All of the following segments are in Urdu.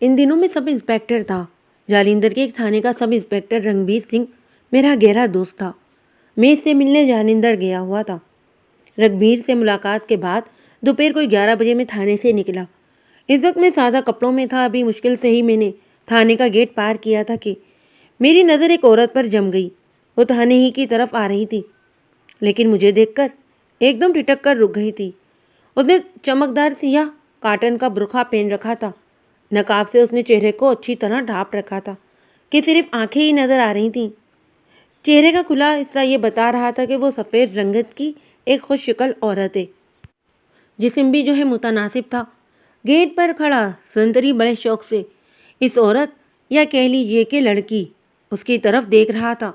ان دنوں میں سب انسپیکٹر تھا۔ جالندھر کے ایک تھانے کا سب انسپیکٹر رنگبیر سنگھ میرا گہرا دوست تھا۔ میں اس سے ملنے جالندھر گیا ہوا تھا۔ رگبیر سے ملاقات کے بعد دوپہر کو 11 بجے میں تھانے سے نکلا۔ اس وقت میں سادہ کپڑوں میں تھا۔ ابھی مشکل سے ہی میں نے تھانے کا گیٹ پار کیا تھا کہ میری نظر ایک عورت پر جم گئی۔ وہ تھانے ہی کی طرف آ رہی تھی، لیکن مجھے دیکھ کر ایک دم ٹھٹک کر رک گئی تھی۔ اس نے چمکدار سیاہ کاٹن کا برقع پہن رکھا تھا۔ نقاب سے اس نے چہرے کو اچھی طرح ڈھانپ رکھا تھا کہ صرف آنکھیں ہی نظر آ رہی تھیں۔ چہرے کا کھلا حصہ یہ بتا رہا تھا کہ وہ سفید رنگت کی ایک خوش شکل عورت ہے۔ جسم بھی جو ہے متناسب تھا۔ گیٹ پر کھڑا سنتری بڑے شوق سے اس عورت یا کہہ لیجیے کہ لڑکی اس کی طرف دیکھ رہا تھا۔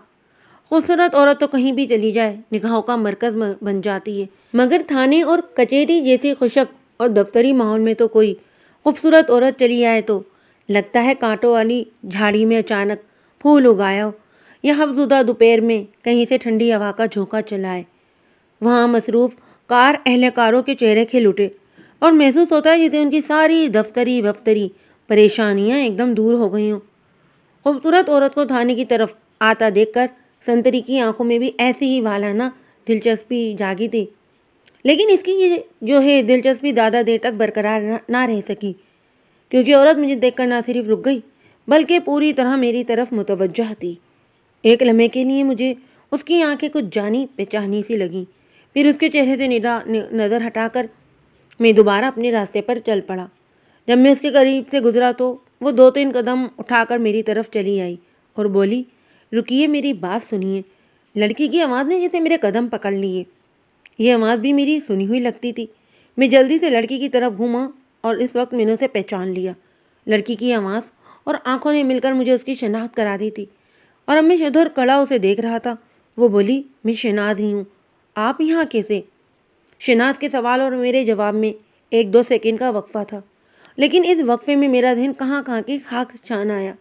خوبصورت عورت تو کہیں بھی چلی جائے نگاہوں کا مرکز بن جاتی ہے، مگر تھانے اور کچہری جیسی خشک اور دفتری ماحول میں تو کوئی خوبصورت عورت چلی آئے تو لگتا ہے کانٹوں والی جھاڑی میں اچانک پھول اگایا ہو، یا افزودہ دوپہر میں کہیں سے ٹھنڈی ہوا کا جھونکا چلا ہے۔ وہاں مصروف کار اہلکاروں کے چہرے کھل اٹھے اور محسوس ہوتا ہے جیسے ان کی ساری دفتری پریشانیاں ایک دم دور ہو گئی ہوں۔ خوبصورت عورت کو تھانے کی طرف آتا دیکھ کر سنتری کی آنکھوں میں بھی ایسی ہی والانہ دلچسپی جاگی تھی، لیکن اس کی یہ جو ہے دلچسپی زیادہ دیر تک برقرار نہ رہ سکی، کیونکہ عورت مجھے دیکھ کر نہ صرف رک گئی بلکہ پوری طرح میری طرف متوجہ تھی۔ ایک لمحے کے لیے مجھے اس کی آنکھیں کچھ جانی پہچانی سی لگیں، پھر اس کے چہرے سے نظر ہٹا کر میں دوبارہ اپنے راستے پر چل پڑا۔ جب میں اس کے قریب سے گزرا تو وہ 2-3 قدم اٹھا کر میری طرف چلی آئی اور بولی، رکیے میری بات سنیے۔ لڑکی کی آواز نے جیسے میرے قدم پکڑ لیے۔ یہ آواز بھی میری سنی ہوئی لگتی تھی۔ میں جلدی سے لڑکی کی طرف گھوما اور اس وقت میں نے اسے پہچان لیا۔ لڑکی کی آواز اور آنکھوں نے مل کر مجھے اس کی شناخت کرا دی تھی، اور اب میں ادھر کھڑا اسے دیکھ رہا تھا۔ وہ بولی، میں شہناز ہی ہوں، آپ یہاں کیسے؟ شہناز کے سوال اور میرے جواب میں 1-2 سیکنڈ کا وقفہ تھا، لیکن اس وقفے میں میرا ذہن کہاں کی خاک چھان آیا۔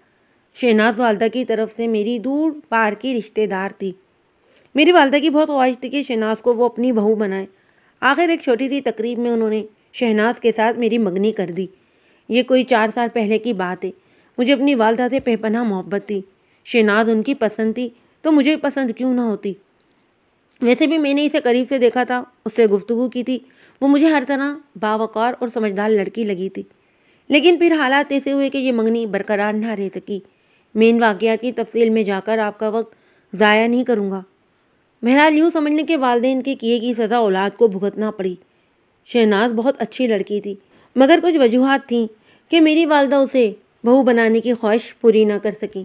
شہناز والدہ کی طرف سے میری دور پار کی رشتے دار تھی۔ میری والدہ کی بہت خواہش تھی کہ شہناز کو وہ اپنی بہو بنائے۔ آخر ایک چھوٹی سی تقریب میں انہوں نے شہناز کے ساتھ میری منگنی کر دی۔ یہ کوئی 4 سال پہلے کی بات ہے۔ مجھے اپنی والدہ سے بے پناہ محبت تھی۔ شہناز ان کی پسند تھی تو مجھے پسند کیوں نہ ہوتی؟ ویسے بھی میں نے اسے قریب سے دیکھا تھا، اس سے گفتگو کی تھی، وہ مجھے ہر طرح باوقار اور سمجھدار لڑکی لگی تھی۔ لیکن پھر حالات ایسے ہوئے کہ یہ منگنی برقرار نہ رہ سکی۔ میں ان واقعات کی تفصیل میں جا کر آپ کا وقت ضائع نہیں کروں گا۔ بہرحال یوں سمجھ لیں کہ والدین کے کیے کی سزا اولاد کو بھگتنا پڑی۔ شہناز بہت اچھی لڑکی تھی، مگر کچھ وجوہات تھیں کہ میری والدہ اسے بہو بنانے کی خواہش پوری نہ کر سکی۔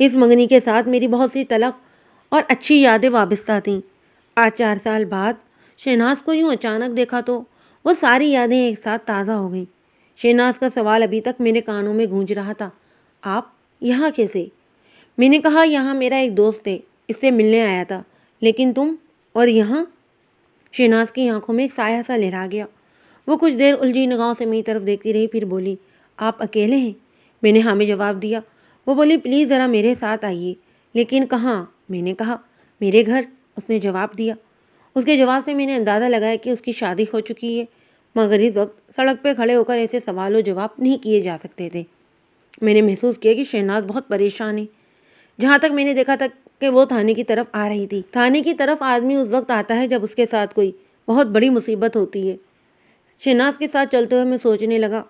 اس منگنی کے ساتھ میری بہت سی تلخ اور اچھی یادیں وابستہ تھیں۔ آج 4 سال بعد شہناز کو یوں اچانک دیکھا تو وہ ساری یادیں ایک ساتھ تازہ ہو گئیں۔ شہناز کا سوال ابھی تک میرے کانوں میں گونج رہا تھا، آپ یہاں کیسے؟ میں نے کہا، یہاں میرا ایک دوست ہے، اس سے ملنے آیا تھا، لیکن تم اور یہاں؟ شہناز کی آنکھوں میں ایک سایہ سا لہرا گیا۔ وہ کچھ دیر الجھی نگاہوں سے میری طرف دیکھتی رہی، پھر بولی، آپ اکیلے ہیں؟ میں نے ہاں میں جواب دیا۔ وہ بولی، پلیز ذرا میرے ساتھ آئیے۔ لیکن کہاں؟ میں نے کہا، میرے گھر، اس نے جواب دیا۔ اس کے جواب سے میں نے اندازہ لگایا کہ اس کی شادی ہو چکی ہے، مگر اس وقت سڑک پہ کھڑے ہو کر ایسے سوال و جواب نہیں کیے جا سکتے تھے۔ میں نے محسوس کیا کہ شہناز بہت پریشان ہے۔ جہاں تک میں نے دیکھا تھا کہ وہ تھانے کی طرف آ رہی تھی۔ تھانے کی طرف آدمی اس وقت آتا ہے جب اس کے ساتھ کوئی بہت بڑی مصیبت ہوتی ہے۔ شہناز کے ساتھ چلتے ہوئے میں سوچنے لگا،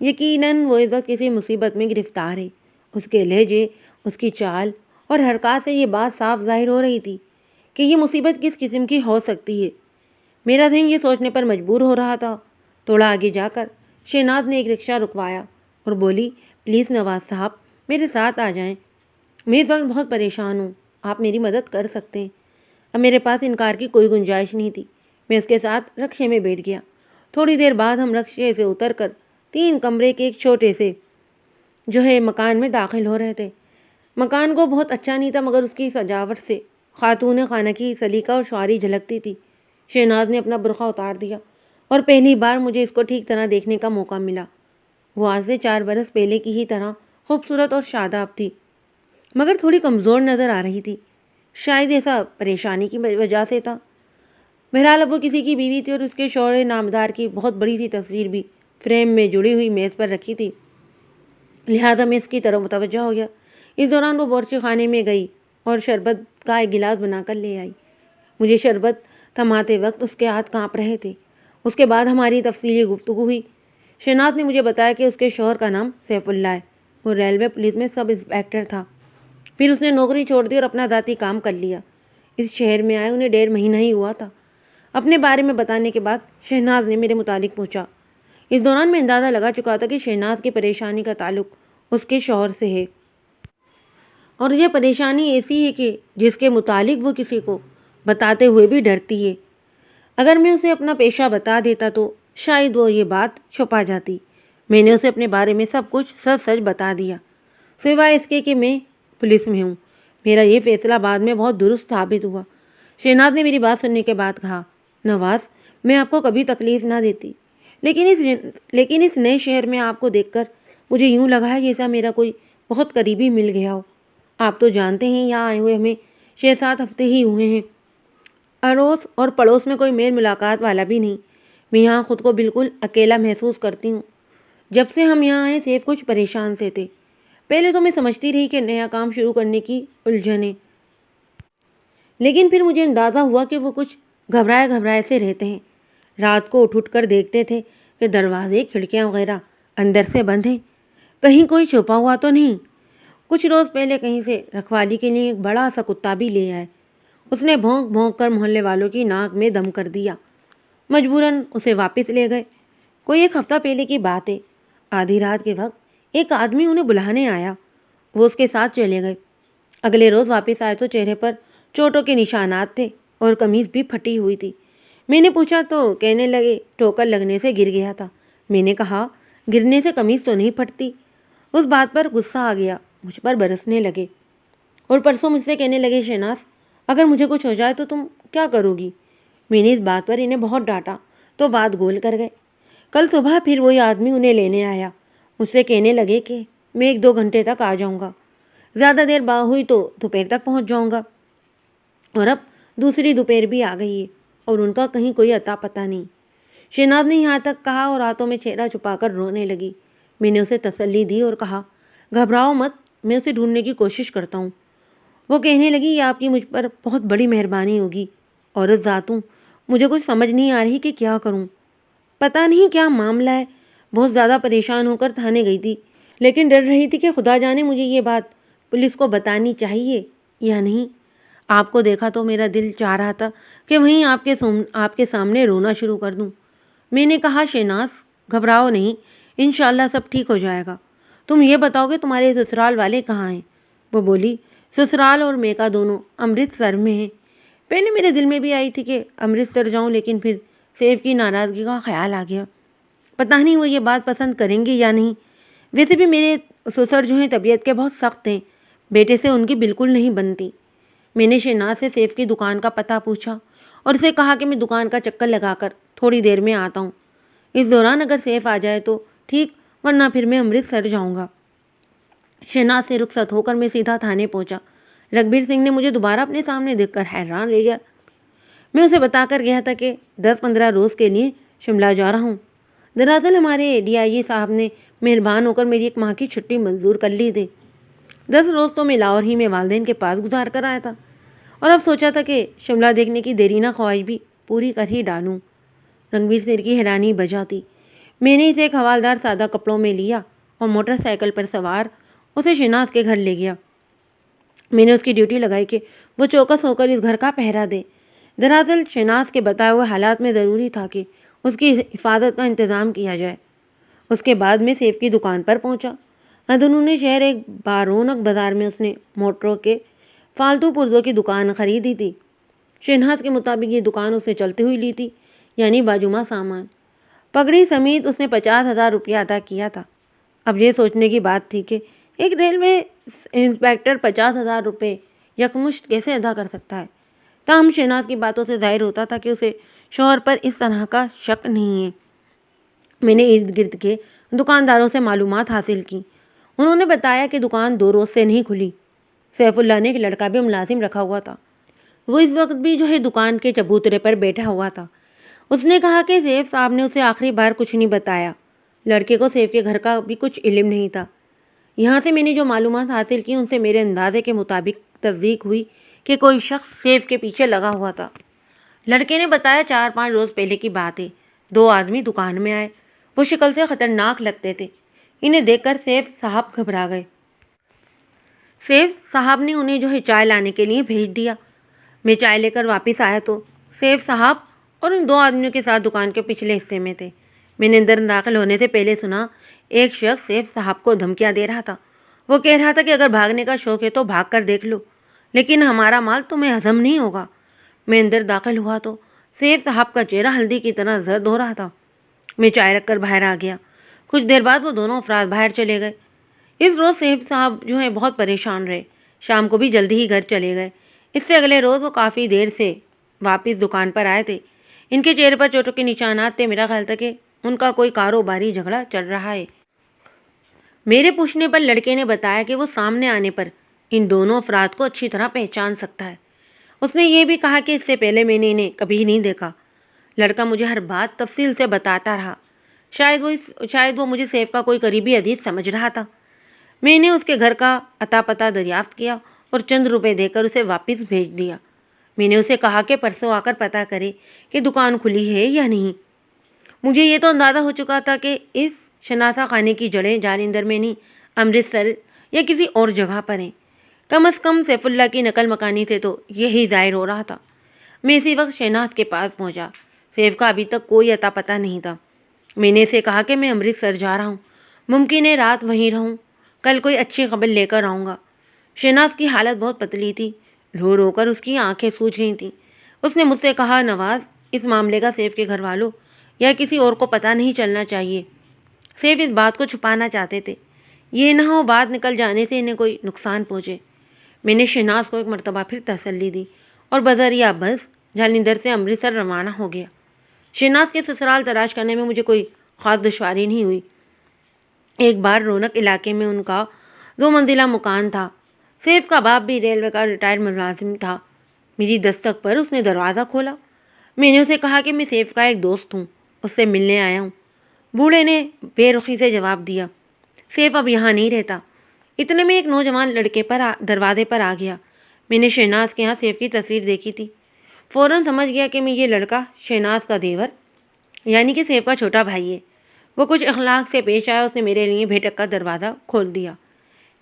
یقیناً وہ اس وقت کسی مصیبت میں گرفتار ہے۔ اس کے لہجے، اس کی چال اور حرکات سے یہ بات صاف ظاہر ہو رہی تھی کہ یہ مصیبت کس قسم کی ہو سکتی ہے۔ میرا ذہن یہ سوچنے پر مجبور ہو رہا تھا۔ تھوڑا آگے جا کر شہناز نے ایک رکشہ رکوایا اور بولی، پلیز نواز صاحب میرے ساتھ آ جائیں، میں اس وقت بہت پریشان ہوں، آپ میری مدد کر سکتے ہیں۔ اب میرے پاس انکار کی کوئی گنجائش نہیں تھی۔ میں اس کے ساتھ رکشے میں بیٹھ گیا۔ تھوڑی دیر بعد ہم رکشے سے اتر کر 3 کمرے کے ایک چھوٹے سے مکان میں داخل ہو رہے تھے۔ مکان کو بہت اچھا نہیں تھا، مگر اس کی سجاوٹ سے خاتون خانہ کی سلیقہ اور شعاری جھلکتی تھی۔ شہناز نے اپنا برقع اتار دیا اور پہلی بار مجھے اس کو ٹھیک طرح دیکھنے کا موقع ملا۔ وہ آج سے 4 برس پہلے کی ہی طرح خوبصورت اور شاداب تھی، مگر تھوڑی کمزور نظر آ رہی تھی۔ شاید ایسا پریشانی کی وجہ سے تھا۔ بہرحال اب وہ کسی کی بیوی تھی اور اس کے شوہر نامدار کی بہت بڑی سی تصویر بھی فریم میں جڑی ہوئی میز پر رکھی تھی۔ لہٰذا میں اس کی طرف متوجہ ہو گیا۔ اس دوران وہ باورچی خانے میں گئی اور شربت کا ایک گلاس بنا کر لے آئی۔ مجھے شربت تھماتے وقت اس کے ہاتھ کانپ رہے تھے۔ اس کے بعد ہماری تفصیلی گفتگو ہوئی۔ شہناز نے مجھے بتایا کہ اس کے شوہر کا نام سیف اللہ ہے، وہ ریلوے پولیس میں سب انسپیکٹر تھا۔ پھر اس نے نوکری چھوڑ دی اور اپنا ذاتی کام کر لیا۔ اس شہر میں آئے انہیں 1.5 مہینہ ہی ہوا تھا۔ اپنے بارے میں بتانے کے بعد شہناز نے میرے متعلق پوچھا۔ اس دوران میں اندازہ لگا چکا تھا کہ شہناز کی پریشانی کا تعلق اس کے شوہر سے ہے، اور یہ پریشانی ایسی ہے کہ جس کے متعلق وہ کسی کو بتاتے ہوئے بھی ڈرتی ہے۔ اگر میں اسے اپنا پیشہ بتا دیتا تو شاید وہ یہ بات چھپا جاتی۔ میں نے اسے اپنے بارے میں سب کچھ سچ سچ بتا دیا، سوائے اس کے کہ میں پولیس میں ہوں۔ میرا یہ فیصلہ بعد میں بہت درست ثابت ہوا۔ شہناز نے میری بات سننے کے بعد کہا، نواز، میں آپ کو کبھی تکلیف نہ دیتی، لیکن اس نئے شہر میں آپ کو دیکھ کر مجھے یوں لگا ہے جیسا میرا کوئی بہت قریبی مل گیا ہو۔ آپ تو جانتے ہیں یہاں آئے ہوئے ہمیں 6-7 ہفتے ہی ہوئے ہیں۔ اڑوس اور پڑوس میں کوئی میل ملاقات والا بھی نہیں۔ میں یہاں خود کو بالکل اکیلا محسوس کرتی ہوں۔ جب سے ہم یہاں آئے سیف کچھ پریشان سے تھے۔ پہلے تو میں سمجھتی رہی کہ نیا کام شروع کرنے کی الجھن ہے، لیکن پھر مجھے اندازہ ہوا کہ وہ کچھ گھبرائے سے رہتے ہیں۔ رات کو اٹھ کر دیکھتے تھے کہ دروازے کھڑکیاں وغیرہ اندر سے بند ہیں، کہیں کوئی چھپا ہوا تو نہیں۔ کچھ روز پہلے کہیں سے رکھوالی کے لیے ایک بڑا سا کتا بھی لے آئے۔ اس نے بھونک بھونک کر محلے والوں کی ناک میں دم کر دیا۔ مجبوراً اسے واپس لے گئے۔ کوئی 1 ہفتہ پہلے کی بات ہے۔ آدھی رات کے وقت ایک آدمی انہیں بلانے آیا، وہ اس کے ساتھ چلے گئے۔ اگلے روز واپس آئے تو چہرے پر چوٹوں کے نشانات تھے اور قمیض بھی پھٹی ہوئی تھی۔ میں نے پوچھا تو کہنے لگے ٹھوکر لگنے سے گر گیا تھا۔ میں نے کہا، گرنے سے قمیض تو نہیں پھٹتی۔ اس بات پر غصہ آ گیا، مجھ پر برسنے لگے اور پرسوں مجھ سے کہنے لگے، شہناز، اگر مجھے کچھ ہو جائے تو تم کیا کرو گی؟ میں نے اس بات پر انہیں بہت ڈانٹا تو بات گول کر گئے۔ کل صبح پھر وہی آدمی انہیں لینے آیا۔ مجھ سے کہنے لگے کہ میں 1-2 گھنٹے تک آ جاؤں گا، زیادہ دیر ہوئی تو دوپہر تک پہنچ جاؤں گا۔ اور اب دوسری دوپہر بھی آ گئی ہے اور ان کا کہیں کوئی اتا پتہ نہیں۔ شہناز نے یہاں تک کہا اور ہاتھوں میں چہرہ چھپا کر رونے لگی۔ میں نے اسے تسلی دی اور کہا، گھبراؤ مت، میں اسے ڈھونڈنے کی کوشش کرتا ہوں۔ وہ کہنے لگی، یہ آپ کی مجھ پر بہت بڑی مہربانی ہوگی، عورت ذات ہوں، مجھے کچھ سمجھ نہیں آ رہی کہ کیا کروں۔ پتہ نہیں کیا معاملہ ہے، بہت زیادہ پریشان ہو کر تھانے گئی تھی، لیکن ڈر رہی تھی کہ خدا جانے مجھے یہ بات پولیس کو بتانی چاہیے یا نہیں۔ آپ کو دیکھا تو میرا دل چاہ رہا تھا کہ وہیں آپ کے سامنے رونا شروع کر دوں۔ میں نے کہا، شہناز، گھبراؤ نہیں، انشاءاللہ سب ٹھیک ہو جائے گا۔ تم یہ بتاؤ کہ تمہارے سسرال والے کہاں ہیں؟ وہ بولی، سسرال اور میکا دونوں امرتسر میں ہیں۔ پہلے میرے دل میں بھی آئی تھی کہ امرتسر جاؤں، لیکن پھر سیف کی ناراضگی کا خیال آ گیا۔ پتہ نہیں وہ یہ بات پسند کریں گے یا نہیں۔ ویسے بھی میرے سسر جو ہیں طبیعت کے بہت سخت ہیں، بیٹے سے ان کی بالکل نہیں بنتی۔ میں نے شہناز سے سیف کی دکان کا پتہ پوچھا اور اسے کہا کہ میں دکان کا چکر لگا کر تھوڑی دیر میں آتا ہوں۔ اس دوران اگر سیف آ جائے تو ٹھیک، ورنہ پھر میں امرتسر جاؤں گا۔ شہناز سے رخصت ہو کر میں سیدھا تھانے پہنچا۔ رگبیر سنگھ نے مجھے دوبارہ اپنے سامنے دیکھ کر حیران رہ گیا۔ میں اسے بتا کر گیا تھا کہ 10-15 روز کے لیے شملہ جا رہا ہوں۔ دراصل ہمارے DIG صاحب نے مہربان ہو کر میری 1 ماہ کی چھٹی منظور کر لی تھی۔ 10 روز تو میں لاہور ہی میں والدین کے پاس گزار کر آیا تھا، اور اب سوچا تھا کہ شملہ دیکھنے کی دیرینہ خواہش بھی پوری کر ہی ڈالوں۔ رنگبیر سنگھ کی حیرانی بجا تھی۔ میں نے اسے ایک حوالدار سادہ کپڑوں میں لیا اور موٹر سائیکل پر سوار اسے شہناز کے گھر لے گیا۔ میں نے اس کی ڈیوٹی لگائی کہ وہ چوکس ہو کر اس گھر کا پہرا دے۔ دراصل شہناز کے بتائے ہوئے حالات میں ضروری تھا کہ اس کی حفاظت کا انتظام کیا جائے۔ اس کے بعد میں سیف کی دکان پر پہنچا۔ اندرون شہر ایک بارونق بازار میں اس نے موٹروں کے فالتو پرزوں کی دکان خریدی تھی۔ شہناز کے مطابق یہ دکان اس نے چلتی ہوئی لی تھی، یعنی باجوما سامان۔ پگڑی سمیت اس نے 50,000 روپیہ ادا کیا تھا۔ اب یہ سوچنے کی بات تھی کہ ایک ریلوے انسپیکٹر 50,000 روپے یکمشت کیسے ادا کر سکتا ہے؟ تاہم شہناز کی باتوں سے ظاہر ہوتا تھا کہ اسے شوہر پر اس طرح کا شک نہیں ہے۔ میں نے ارد گرد کے دکانداروں سے معلومات حاصل کی۔ انہوں نے بتایا کہ دکان 2 روز سے نہیں کھلی۔ سیف اللہ نے ایک لڑکا بھی ملازم رکھا ہوا تھا، وہ اس وقت بھی جو ہے دکان کے چبوترے پر بیٹھا ہوا تھا۔ اس نے کہا کہ سیف صاحب نے اسے آخری بار کچھ نہیں بتایا۔ لڑکے کو سیف کے گھر کا بھی کچھ علم نہیں تھا۔ یہاں سے میں نے جو معلومات حاصل کی ان سے میرے اندازے کے مطابق تصدیق ہوئی کہ کوئی شخص سیف کے پیچھے لگا ہوا تھا۔ لڑکے نے بتایا 4-5 روز پہلے کی بات ہے، 2 آدمی دکان میں آئے، وہ شکل سے خطرناک لگتے تھے۔ انہیں دیکھ کر سیف صاحب گھبرا گئے۔ سیف صاحب نے انہیں جو ہے چائے لانے کے لیے بھیج دیا۔ میں چائے لے کر واپس آیا تو سیف صاحب اور ان 2 آدمیوں کے ساتھ دکان کے پچھلے حصے میں تھے۔ میں نے اندر داخل ہونے سے پہلے سنا ایک شخص سیف صاحب کو دھمکیاں دے رہا تھا۔ وہ کہہ رہا تھا کہ اگر بھاگنے کا شوق ہے تو بھاگ کر دیکھ لو، لیکن ہمارا مال تمہیں ہضم نہیں ہوگا۔ میں اندر داخل ہوا تو سیف صاحب کا چہرہ ہلدی کی طرح زرد ہو رہا تھا۔ میں چائے رکھ کر باہر آ گیا۔ کچھ دیر بعد وہ دونوں افراد باہر چلے گئے۔ اس روز سیف صاحب جو ہے بہت پریشان رہے۔ شام کو بھی جلدی ہی گھر چلے گئے۔ اس سے اگلے روز وہ کافی دیر سے واپس دکان پر آئے تھے۔ ان کے چہرے پر چوٹوں کے نشانات تھے۔ میرا خیال تھا کہ ان کا کوئی کاروباری جھگڑا چل رہا ہے۔ میرے پوچھنے پر لڑکے نے بتایا کہ وہ سامنے آنے پر ان دونوں افراد کو اچھی طرح پہچان سکتا ہے۔ اس نے یہ بھی کہا کہ اس سے پہلے میں نے انہیں کبھی نہیں دیکھا۔ لڑکا مجھے ہر بات تفصیل سے بتاتا رہا۔ شاید وہ مجھے سیف کا کوئی قریبی عزیز سمجھ رہا تھا۔ میں نے اس کے گھر کا اتا پتہ دریافت کیا اور چند روپے دے کر اسے واپس بھیج دیا۔ میں نے اسے کہا کہ پرسوں آ کر پتہ کرے کہ دکان کھلی ہے یا نہیں۔ مجھے یہ تو اندازہ ہو چکا تھا کہ اس شناسہ خانے کی جڑیں جالندھر میں نہیں، امرتسر یا کسی اور جگہ پر ہیں۔ کم از کم سیف اللہ کی نقل مکانی سے تو یہی ظاہر ہو رہا تھا۔ میں اسی وقت شہناز کے پاس پہنچا۔ سیف کا ابھی تک کوئی اتا پتہ نہیں تھا۔ میں نے اسے کہا کہ میں امرتسر جا رہا ہوں، ممکن ہے رات وہیں رہوں، کل کوئی اچھی خبر لے کر آؤں گا۔ شہناز کی حالت بہت پتلی تھی، رو رو کر اس کی آنکھیں سوج گئی تھیں۔ اس نے مجھ سے کہا، نواز، اس معاملے کا سیف کے گھر والوں یا کسی اور کو پتہ نہیں چلنا چاہیے۔ سیف اس بات کو چھپانا چاہتے تھے، یہ نہ ہو بات نکل جانے سے انہیں کوئی نقصان پہنچے۔ میں نے شہناز کو ایک مرتبہ پھر تسلی دی اور بذریعہ بس جالندھر سے امرتسر روانہ ہو گیا۔ شہناز کے سسرال تلاش کرنے میں مجھے کوئی خاص دشواری نہیں ہوئی۔ ایک بار رونق علاقے میں ان کا 2 منزلہ مکان تھا۔ سیف کا باپ بھی ریلوے کا ریٹائرڈ ملازم تھا۔ میری دستک پر اس نے دروازہ کھولا۔ میں نے اسے کہا کہ میں سیف کا ایک دوست ہوں، اس سے ملنے آیا ہوں۔ بوڑھے نے بے رخی سے جواب دیا، سیف اب یہاں نہیں رہتا۔ اتنے میں ایک نوجوان لڑکے دروازے پر آ گیا۔ میں نے شہناز کے ہاں سیف کی تصویر دیکھی تھی۔ فوراً سمجھ گیا کہ میں یہ لڑکا شہناز کا دیور یعنی کہ سیف کا چھوٹا بھائی ہے۔ وہ کچھ اخلاق سے پیش آیا۔ اس نے میرے لیے بھیٹک کا دروازہ کھول دیا۔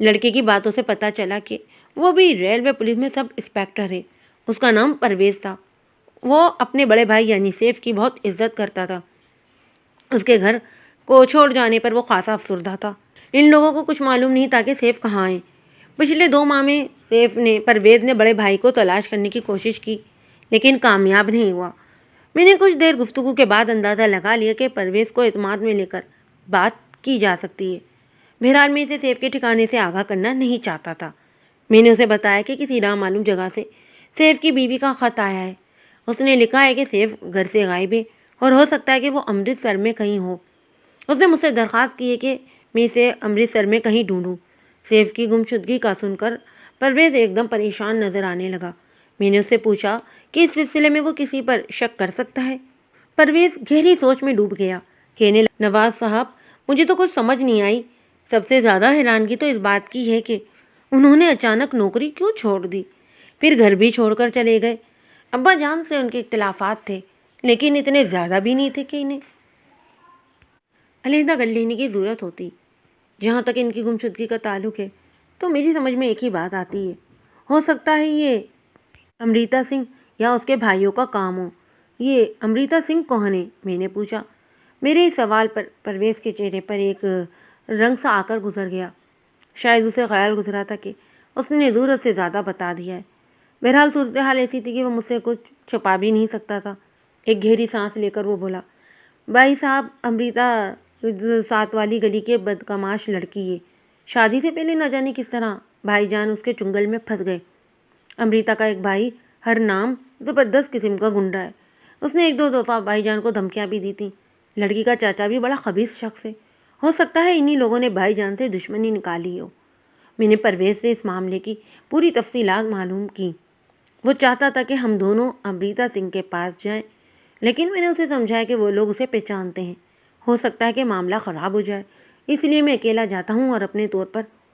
لڑکے کی باتوں سے پتہ چلا کہ وہ بھی ریلوے پولیس میں سب انسپکٹر ہے۔ اس کا نام پرویز تھا۔ وہ اپنے بڑے بھائی یعنی سیف کی بہت عزت کرتا تھا۔ اس کے گھر کو چھوڑ جانے پر وہ خاصا افسردہ تھا۔ ان لوگوں کو کچھ معلوم نہیں تھا کہ سیف کہاں ہے۔ پچھلے 2 ماہ میں پرویز نے بڑے بھائی کو تلاش کرنے کی کوشش کی، لیکن کامیاب نہیں ہوا۔ میں نے کچھ دیر گفتگو کے بعد اندازہ لگا لیا کہ پرویز کو اعتماد میں لے کر بات کی جا سکتی ہے۔ بہرحال میں اسے سیف کے ٹھکانے سے آگاہ کرنا نہیں چاہتا تھا۔ میں نے اسے بتایا کہ کسی نامعلوم جگہ سے سیف کی بیوی کا خط آیا ہے۔ اس نے لکھا ہے کہ سیف گھر سے غائب ہے اور ہو سکتا ہے کہ وہ امرتسر میں کہیں ہو۔ اس نے مجھ سے درخواست کی ہے کہ میں اسے امرتسر میں کہیں ڈھونڈوں۔ سیف کی گمشدگی کا سن کر پرویز ایک دم پریشان نظر آنے لگا۔ میں نے اس سے پوچھا کہ اس سلسلے میں وہ کسی پر شک کر سکتا ہے۔ پرویز گہری سوچ میں ڈوب گیا۔ کہنے لگا، نواز صاحب، مجھے تو کچھ سمجھ نہیں آئی۔ سب سے زیادہ حیرانگی تو اس بات کی ہے کہ انہوں نے اچانک نوکری کیوں چھوڑ دی، پھر گھر بھی چھوڑ کر چلے گئے۔ ابا جان سے ان کے اختلافات تھے، لیکن اتنے زیادہ بھی نہیں تھے کہ انہیں علیحدہ کر لینے کی ضرورت ہوتی۔ جہاں تک ان کی گمشدگی کا تعلق ہے تو میری سمجھ میں ایک ہی بات آتی ہے، ہو سکتا ہے یہ امرتا سنگھ یا اس کے بھائیوں کا کام ہو۔ یہ امرتا سنگھ کون ہے؟ میں نے پوچھا۔ میرے اس سوال پر پرویز کے چہرے پر ایک رنگ سا آ کر گزر گیا۔ شاید اسے خیال گزرا تھا کہ اس نے ضرورت سے زیادہ بتا دیا ہے۔ بہرحال صورتحال ایسی تھی کہ وہ مجھ سے کچھ چھپا بھی نہیں سکتا تھا۔ ایک گہری سانس لے کر وہ بولا، بھائی صاحب، امرتا 7 والی گلی کے بدکماش لڑکی ہے۔ شادی سے پہلے نہ جانے کس طرح بھائی جان اس کے چنگل میں پھنس گئے۔ امرتا کا ایک بھائی ہر نام زبردست قسم کا گنڈا ہے۔ اس نے 1-2 دفعہ بھائی جان کو دھمکیاں بھی دی تھیں۔ لڑکی کا چاچا بھی بڑا خبیث شخص ہے۔ ہو سکتا ہے انہی لوگوں نے بھائی جان سے دشمنی نکالی ہو۔ میں نے پرویز سے اس معاملے کی پوری تفصیلات معلوم کی۔ وہ چاہتا تھا کہ ہم دونوں امرتا سنگھ کے پاس جائیں، لیکن میں نے اسے سمجھایا کہ وہ لوگ اسے پہچانتے ہیں، ہو سکتا ہے کہ معاملہ خراب ہو جائے، اس لیے میں اکیلا جاتا ہوں اور اپنے طور پر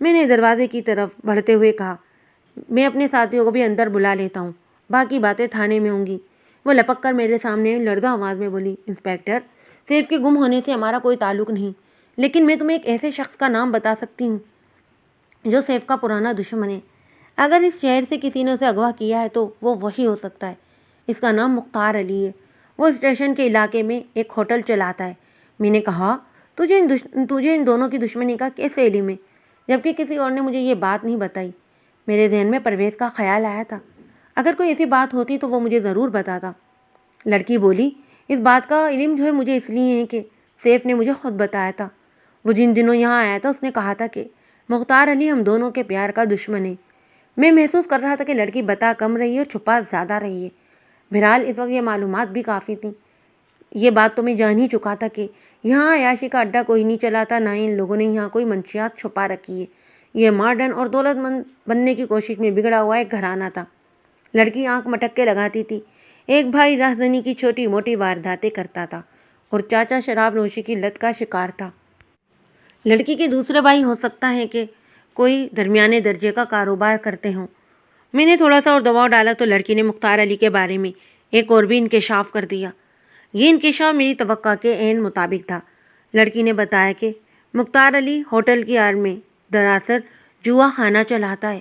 میں نے دروازے کی طرف بڑھتے ہوئے کہا، میں اپنے ساتھیوں کو بھی اندر بلا لیتا ہوں، باقی باتیں تھانے میں ہوں گی۔ وہ لپک کر میرے سامنے لرزاں آواز میں بولی، انسپکٹر، سیف کے گم ہونے سے ہمارا کوئی تعلق نہیں، لیکن میں تمہیں ایک ایسے شخص کا نام بتا سکتی ہوں جو سیف کا پرانا دشمن ہے۔ اگر اس شہر سے کسی نے اسے اغوا کیا ہے تو وہ وہی ہو سکتا ہے۔ اس کا نام مختار علی ہے۔ وہ اسٹیشن کے علاقے میں ایک ہوٹل چلاتا ہے۔ میں نے کہا، تجھے ان دونوں کی دشمنی کا کیسے علم ہے، جبکہ کسی اور نے مجھے یہ بات نہیں بتائی؟ میرے ذہن میں پرویز کا خیال آیا تھا، اگر کوئی ایسی بات ہوتی تو وہ مجھے ضرور بتاتا۔ لڑکی بولی، اس بات کا علم جو ہے مجھے اس لیے ہے کہ سیف نے مجھے خود بتایا تھا۔ وہ جن دنوں یہاں آیا تھا اس نے کہا تھا کہ مختار علی ہم دونوں کے پیار کا دشمن ہے۔ میں محسوس کر رہا تھا کہ لڑکی بتا کم رہی ہے اور چھپا زیادہ رہی ہے۔ بہرحال اس وقت یہ معلومات بھی کافی تھیں۔ یہ بات تو میں جان ہی چکا تھا کہ یہاں عیاشی کا اڈا کوئی نہیں چلاتا، نہ ہی ان لوگوں نے یہاں کوئی منشیات چھپا رکھی ہے۔ یہ ماڈرن اور دولت مند بننے کی کوشش میں بگڑا ہوا ایک گھرانہ تھا۔ لڑکی آنکھ مٹک کے لگاتی تھی۔ ایک بھائی راہزنی کی چھوٹی موٹی وارداتیں کرتا تھا اور چاچا شراب نوشی کی لت کا شکار تھا۔ لڑکی کے دوسرے بھائی ہو سکتا ہے کہ کوئی درمیانے درجے کا کاروبار کرتے ہوں۔ میں نے تھوڑا سا اور دباؤ ڈالا تو لڑکی نے مختار علی کے بارے میں ایک اور بھی انکشاف کر دیا۔ یہ انکشاف میری توقع کے عین مطابق تھا۔ لڑکی نے بتایا کہ مختار علی ہوٹل کی آڑ میں دراصل جوا خانہ چلاتا ہے۔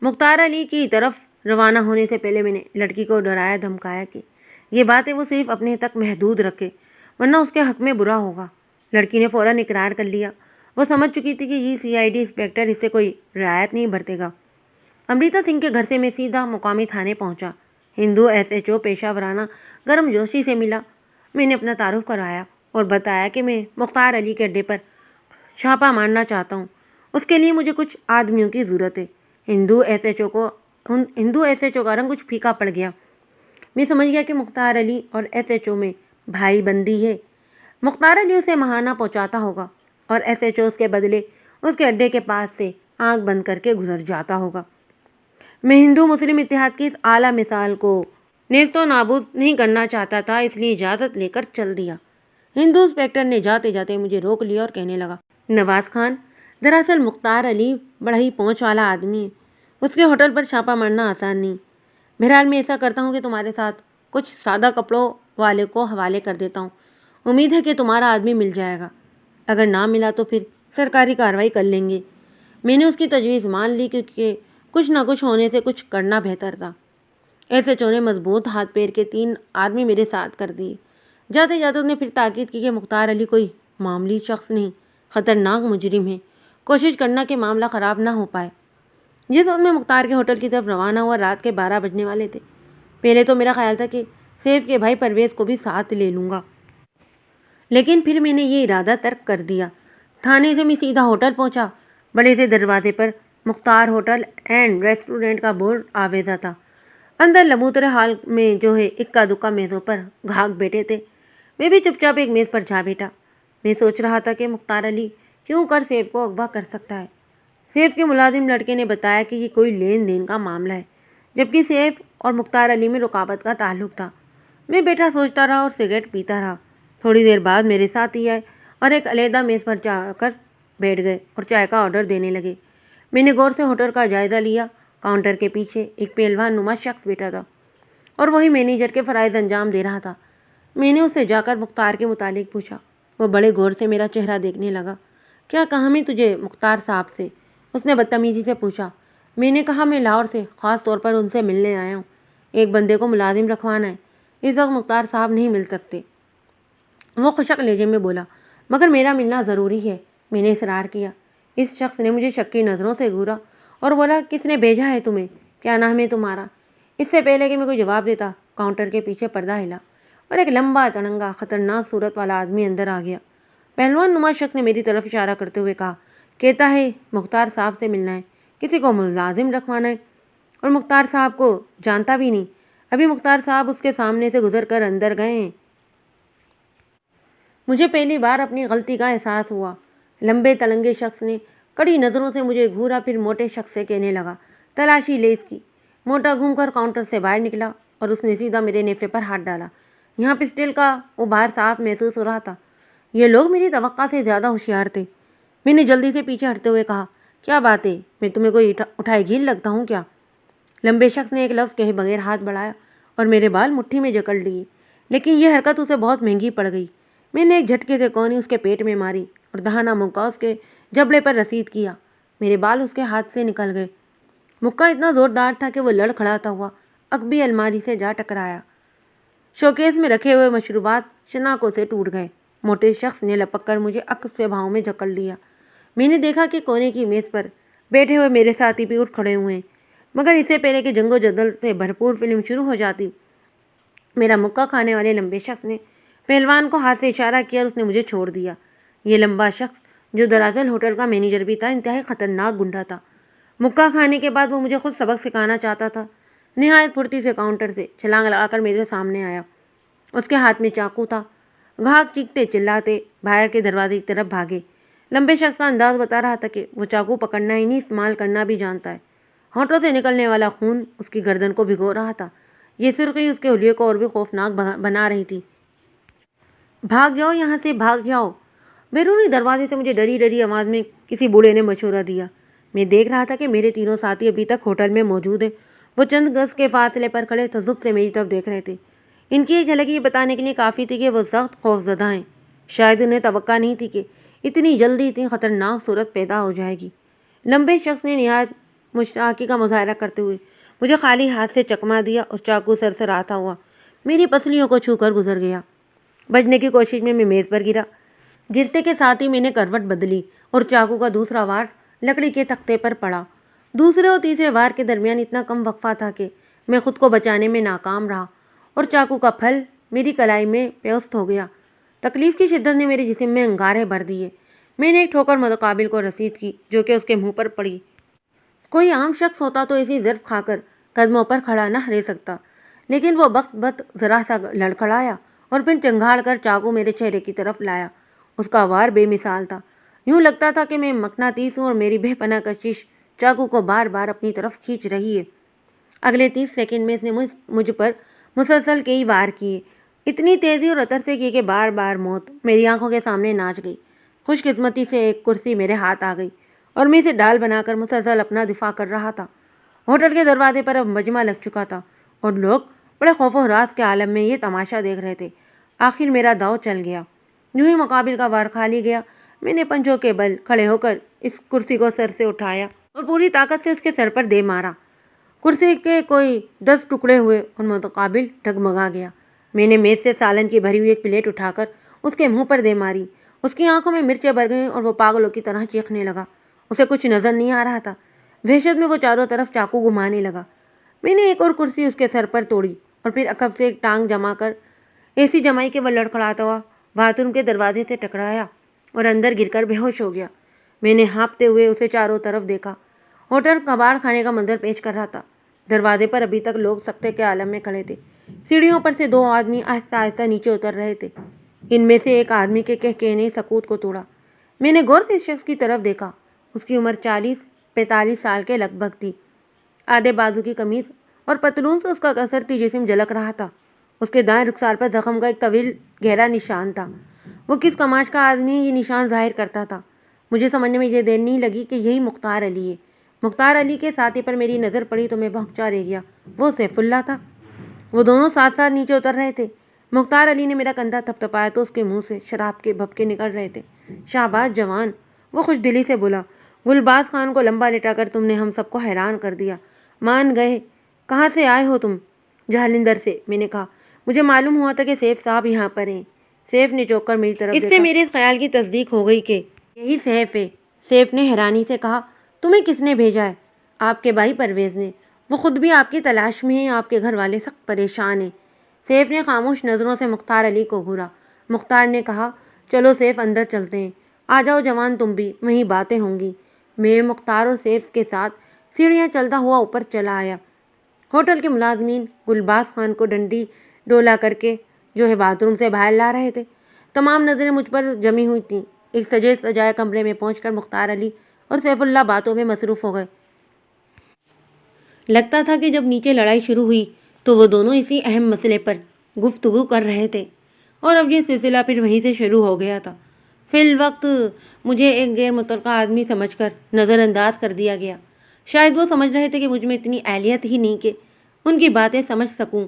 مختار علی کی طرف روانہ ہونے سے پہلے میں نے لڑکی کو ڈرایا دھمکایا کہ یہ باتیں وہ صرف اپنے تک محدود رکھے، ورنہ اس کے حق میں برا ہوگا۔ لڑکی نے فوراً اقرار کر لیا۔ وہ سمجھ چکی تھی کہ یہ CID انسپکٹر اس سے کوئی رعایت نہیں برتے گا۔ امرتا سنگھ کے گھر سے میں سیدھا مقامی تھانے پہنچا۔ ہندو SHO پیشہ ورانہ گرم جوشی سے ملا۔ میں نے اپنا تعارف کروایا اور بتایا کہ میں مختار علی کے اڈے پر چھاپہ مارنا چاہتا ہوں۔ اس کے لیے مجھے کچھ آدمیوں کی ضرورت ہے۔ ہندو SHO کا رنگ کچھ پھیکا پڑ گیا۔ میں سمجھ گیا کہ مختار علی اور SHO میں بھائی بندی ہے۔ مختار علی اسے ماہانہ پہنچاتا ہوگا اور SHO اس کے بدلے اس کے اڈے کے پاس سے آنکھ بند کر کے گزر جاتا ہوگا۔ میں ہندو مسلم اتحاد کی اس اعلیٰ مثال کو نیست و نابود نہیں کرنا چاہتا تھا، اس لیے اجازت لے کر چل دیا۔ ہندو انسپکٹر نے جاتے جاتے مجھے روک لیا اور کہنے لگا، نواز خان، دراصل مختار علی بڑا ہی پہنچ والا آدمی ہے۔ اس کے ہوٹل پر چھاپہ مارنا آسان نہیں۔ بہرحال میں ایسا کرتا ہوں کہ تمہارے ساتھ کچھ سادہ کپڑوں والے کو حوالے کر دیتا ہوں۔ امید ہے کہ تمہارا آدمی مل جائے گا۔ اگر نہ ملا تو پھر سرکاری کارروائی کر لیں گے۔ میں نے اس کی تجویز مان لی کیونکہ کچھ نہ کچھ ہونے سے کچھ کرنا بہتر تھا۔ SHO نے مضبوط ہاتھ پیر کے 3 آدمی میرے ساتھ کر دیے۔ جاتے جاتے اس نے پھر تاکید کی کہ مختار علی کوئی معمولی شخص نہیں، خطرناک مجرم ہے۔ کوشش کرنا کہ معاملہ خراب نہ ہو پائے۔ جس وقت میں مختار کے ہوٹل کی طرف روانہ ہوا رات کے 12 بجنے والے تھے۔ پہلے تو میرا خیال تھا کہ سیف کے بھائی پرویز کو بھی ساتھ لے لوں گا، لیکن پھر میں نے یہ ارادہ ترک کر دیا۔ تھانے سے میں سیدھا ہوٹل پہنچا۔ بڑے سے دروازے پر مختار ہوٹل اینڈ ریسٹورینٹ کا بورڈ آویزا تھا۔ اندر لموترے حال میں جو ہے اکا دکا میزوں پر گاہک بیٹھے تھے۔ میں بھی چپ چاپ ایک میز پر جا بیٹھا۔ میں سوچ رہا تھا کہ مختار علی کیوں کر سیف کو اغوا کر سکتا ہے۔ سیف کے ملازم لڑکے نے بتایا کہ یہ کوئی لین دین کا معاملہ ہے، جبکہ سیف اور مختار علی میں رقابت کا تعلق تھا۔ میں بیٹھا سوچتا رہا اور سگریٹ پیتا رہا۔ تھوڑی دیر بعد میرے ساتھی آئے اور ایک علیحدہ میز پر جا کر بیٹھ گئے اور چائے کا آرڈر دینے لگے۔ میں نے غور سے ہوٹل کا جائزہ لیا۔ کاؤنٹر کے پیچھے ایک پہلوان نما شخص بیٹھا تھا اور وہی مینیجر کے فرائض انجام دے رہا تھا۔ میں نے اس سے جا کر مختار کے متعلق پوچھا۔ وہ بڑے غور سے میرا چہرہ دیکھنے لگا۔ کیا کہا میں تجھے مختار صاحب سے؟ اس نے بدتمیزی سے پوچھا۔ میں نے کہا میں لاہور سے خاص طور پر ان سے ملنے آیا ہوں۔ ایک بندے کو ملازم رکھوانا ہے۔ اس وقت مختار صاحب نہیں مل سکتے۔ وہ خشک لہجے میں بولا، مگر میرا ملنا ضروری ہے۔ میں نے اصرار کیا۔ اس شخص نے مجھے شکی نظروں سے گھورا اور بولا، کس نے بھیجا ہے تمہیں؟ کیا نام ہے تمہارا؟ اس سے پہلے کہ میں کوئی جواب دیتا، کاؤنٹر کے پیچھے پردہ ہلا اور ایک لمبا تڑنگا خطرناک صورت والا آدمی اندر آ گیا۔ پہلوان نما شخص نے میری طرف اشارہ کرتے ہوئے کہا، کہتا ہے مختار صاحب سے ملنا ہے، کسی کو ملازم رکھوانا ہے، اور مختار صاحب کو جانتا بھی نہیں۔ ابھی مختار صاحب اس کے سامنے سے گزر کر اندر گئے ہیں۔ مجھے پہلی بار اپنی غلطی کا احساس ہوا۔ لمبے تڑنگے شخص نے کڑی نظروں سے مجھے گھورا، پھر موٹے شخص سے کہنے لگا، تلاشی لے اس کی۔ موٹا گھوم کر کاؤنٹر سے باہر نکلا اور اس نے سیدھا میرے نیفے پر ہاتھ ڈالا۔ یہاں پسٹل کا ابھار صاف محسوس ہو رہا تھا۔ یہ لوگ میری توقع سے زیادہ ہوشیار تھے۔ میں نے جلدی سے پیچھے ہٹتے ہوئے کہا، کیا بات ہے، میں تمہیں کوئی اٹھائے گھیل لگتا ہوں کیا؟ لمبے شخص نے ایک لفظ کہے بغیر ہاتھ بڑھایا اور میرے بال مٹھی میں جکڑ لیے، لیکن یہ حرکت اسے بہت مہنگی پڑ گئی۔ میں نے ایک جھٹکے سے کونی اس کے پیٹ میں ماری اور دہانا مکہ اس کے جبڑے پر رسید کیا۔ میرے بال اس کے ہاتھ سے نکل گئے۔ مکہ اتنا زوردار تھا کہ وہ لڑ کھڑاتا ہوا عقبی الماری سے جا ٹکرایا۔ شوکیس میں رکھے ہوئے مشروبات شناکوں سے ٹوٹ گئے۔ موٹے شخص نے لپک کر مجھے عقب سے بھاؤں میں جکڑ لیا۔ میں نے دیکھا کہ کونے کی میز پر بیٹھے ہوئے میرے ساتھی بھی اٹھ کھڑے ہوئے ہیں، مگر اس سے پہلے کہ جنگ و جدل سے بھرپور فلم شروع ہو جاتی، میرا مکہ کھانے والے لمبے شخص نے پہلوان کو ہاتھ سے اشارہ کیا اور اس نے مجھے چھوڑ دیا۔ یہ لمبا شخص، جو دراصل ہوٹل کا مینیجر بھی تھا، انتہائی خطرناک گنڈا تھا۔ مکہ کھانے کے بعد وہ مجھے خود سبق سکھانا چاہتا تھا۔ نہایت پھرتی سے کاؤنٹر سے چھلانگ لگا کر میرے سامنے آیا۔ اس کے ہاتھ میں چاقو تھا۔ گاہک چیختے چلاتے باہر کے دروازے کی طرف بھاگے۔ لمبے شخص کا انداز بتا رہا تھا کہ وہ چاقو پکڑنا ہی نہیں، استعمال کرنا بھی جانتا ہے۔ ہونٹوں سے نکلنے والا خون اس کی گردن کو بھگو رہا تھا۔ یہ سرخی اس کے حلیے کو اور بھی خوفناک بنا رہی تھی۔ بھاگ جاؤ یہاں سے، بھاگ جاؤ! بیرونی دروازے سے مجھے ڈری ڈری آواز میں کسی بوڑھے نے مشورہ دیا۔ میں دیکھ رہا تھا کہ میرے تینوں ساتھی ابھی تک ہوٹل میں موجود ہیں۔ وہ چند گز کے فاصلے پر کھڑے تعجب سے میری طرف دیکھ رہے تھے۔ ان کی ایک جھلک یہ بتانے کے لیے کافی تھی کہ وہ سخت خوفزدہ ہیں۔ شاید انہیں توقع نہیں تھی کہ اتنی جلدی اتنی خطرناک صورت پیدا ہو جائے گی۔ لمبے شخص نے نہایت مشتاقی کا مظاہرہ کرتے ہوئے مجھے خالی ہاتھ سے چکما دیا اور چاقو سر سے آتا ہوا میری پسلیوں کو چھو کر گزر گیا۔ بچنے کی کوشش میں میز پر گرا۔ گرتے کے ساتھ ہی میں نے کروٹ بدلی اور چاقو کا دوسرا وار لکڑی کے تختے پر پڑا۔ دوسرے اور تیسرے وار کے درمیان اتنا کم وقفہ تھا کہ میں خود کو بچانے میں ناکام رہا اور چاقو کا پھل میری کلائی میں پیوست ہو گیا۔ تکلیف کی شدت نے میرے جسم میں انگارے بھر دیے۔ میں نے ایک ٹھوکر متقابل کو رسید کی جو کہ اس کے منہ پر پڑی۔ کوئی عام شخص ہوتا تو ایسی ضرب کھا کر قدموں پر کھڑا نہ رہ سکتا، لیکن وہ بخت ذرا سا لڑکھڑایا اور پھر چنگھاڑ کر چاقو میرے چہرے کی طرف لایا۔ اس کا وار بے مثال تھا۔ یوں لگتا تھا کہ میں مقناطیس ہوں اور میری بے پناہ کشش چاقو کو بار بار اپنی طرف کھینچ رہی ہے۔ اگلے 30 سیکنڈ میں اس نے مجھ پر مسلسل کئی وار کیے، اتنی تیزی اور عطر سے کیے کہ بار بار موت میری آنکھوں کے سامنے ناچ گئی۔ خوش قسمتی سے ایک کرسی میرے ہاتھ آ گئی اور میں اسے ڈال بنا کر مسلسل اپنا دفاع کر رہا تھا۔ ہوٹل کے دروازے پر اب مجمع لگ چکا تھا اور لوگ بڑے خوف و ہراس کے عالم میں یہ تماشا دیکھ رہے تھے۔ آخر میرا داؤ چل گیا۔ یوں ہی مقابل کا وار کھا لی گیا۔ میں نے پنجوں کے بل کھڑے ہو کر اس کرسی کو سر سے اٹھایا اور پوری طاقت سے اس کے سر پر دے مارا۔ کرسی کے کوئی 10 ٹکڑے ہوئے اور متقابل ڈگمگا گیا۔ میں نے میز سے سالن کی بھری ہوئی ایک پلیٹ اٹھا کر اس کے منہ پر دے ماری۔ اس کی آنکھوں میں مرچیں بھر گئیں اور وہ پاگلوں کی طرح چیخنے لگا۔ اسے کچھ نظر نہیں آ رہا تھا۔ وحشت میں وہ چاروں طرف چاقو گھمانے لگا۔ میں نے ایک اور کرسی اس کے سر پر توڑی اور پھر عقب سے ایک ٹانگ جما کر ایسی جمائی کہ وہ لڑکھڑاتا ہوا باتھ روم کے دروازے سے ٹکرایا اور اندر گر کر بے ہوش ہو گیا۔ میں نے ہانپتے ہوئے اسے چاروں طرف دیکھا۔ ہوٹل کباڑ خانے کا منظر پیش کر رہا تھا۔ دروازے پر ابھی تک لوگ سکتے کے عالم میں کھڑے تھے۔ سیڑھیوں پر سے 2 آدمی آہستہ آہستہ نیچے اتر رہے تھے۔ ان میں سے ایک آدمی کے کہکہے نے سکوت کو توڑا۔ میں نے غور سے اس شخص کی طرف دیکھا۔ اس کی عمر 40-45 سال کے لگ بھگ تھی۔ آدھے بازو کی قمیض اور پتلون سے اس کا کسرتی جسم جھلک رہا تھا۔ اس کے دائیں رخسار پر زخم کا ایک طویل گہرا نشان تھا۔ وہ کس کماش کا آدمی یہ نشان ظاہر کرتا تھا؟ مجھے سمجھنے میں یہ دیر نہیں لگی کہ یہی مختار علی ہے۔ مختار علی کے ساتھی پر میری نظر پڑی تو میں بھونچا رہ گیا۔ وہ سیف اللہ تھا۔ وہ دونوں ساتھ ساتھ نیچے اتر رہے تھے۔ مختار علی نے میرا کندھا تھپتھپایا تو اس کے منہ سے شراب کے بھپکے نکل رہے تھے۔ شاباش جوان، وہ خوش دلی سے بولا۔ گلباز خان کو لمبا لٹا کر تم نے ہم سب کو حیران کر دیا۔ مان گئے۔ کہاں سے آئے ہو تم؟ جہلندر سے، میں نے کہا۔ مجھے معلوم ہوا تھا کہ سیف صاحب یہاں پر ہیں۔ سیف نے چونک کر میری طرف دیکھا۔ اس سے میرے اس خیال کی تصدیق ہو گئی کہ یہی سیف ہے۔ سیف نے حیرانی سے کہا، تمہیں کس نے بھیجا ہے؟ آپ کے بھائی پرویز نے۔ وہ خود بھی آپ کی تلاش میں ہیں۔ آپ کے گھر والے سخت پریشان ہیں۔ سیف نے خاموش نظروں سے مختار علی کو گھورا۔ مختار نے کہا، چلو سیف اندر چلتے ہیں۔ آ جاؤ جوان تم بھی، وہیں باتیں ہوں گی۔ میں مختار اور سیف کے ساتھ سیڑھیاں چلتا ہوا اوپر چلا آیا۔ ہوٹل کے ملازمین گلباز خان کو ڈنڈی ڈولا کر کے جو ہے باتھ روم سے باہر لا رہے تھے۔ تمام نظریں مجھ پر جمی ہوئی تھیں۔ ایک سجے سجائے کمرے میں پہنچ کر مختار علی اور سیف اللہ باتوں میں مصروف ہو گئے۔ لگتا تھا کہ جب نیچے لڑائی شروع ہوئی تو وہ دونوں اسی اہم مسئلے پر گفتگو کر رہے تھے اور اب یہ سلسلہ پھر وہیں سے شروع ہو گیا تھا۔ فی الوقت مجھے ایک غیر متعلقہ آدمی سمجھ کر نظر انداز کر دیا گیا۔ شاید وہ سمجھ رہے تھے کہ مجھ میں اتنی اہلیت ہی نہیں کہ ان کی باتیں سمجھ سکوں۔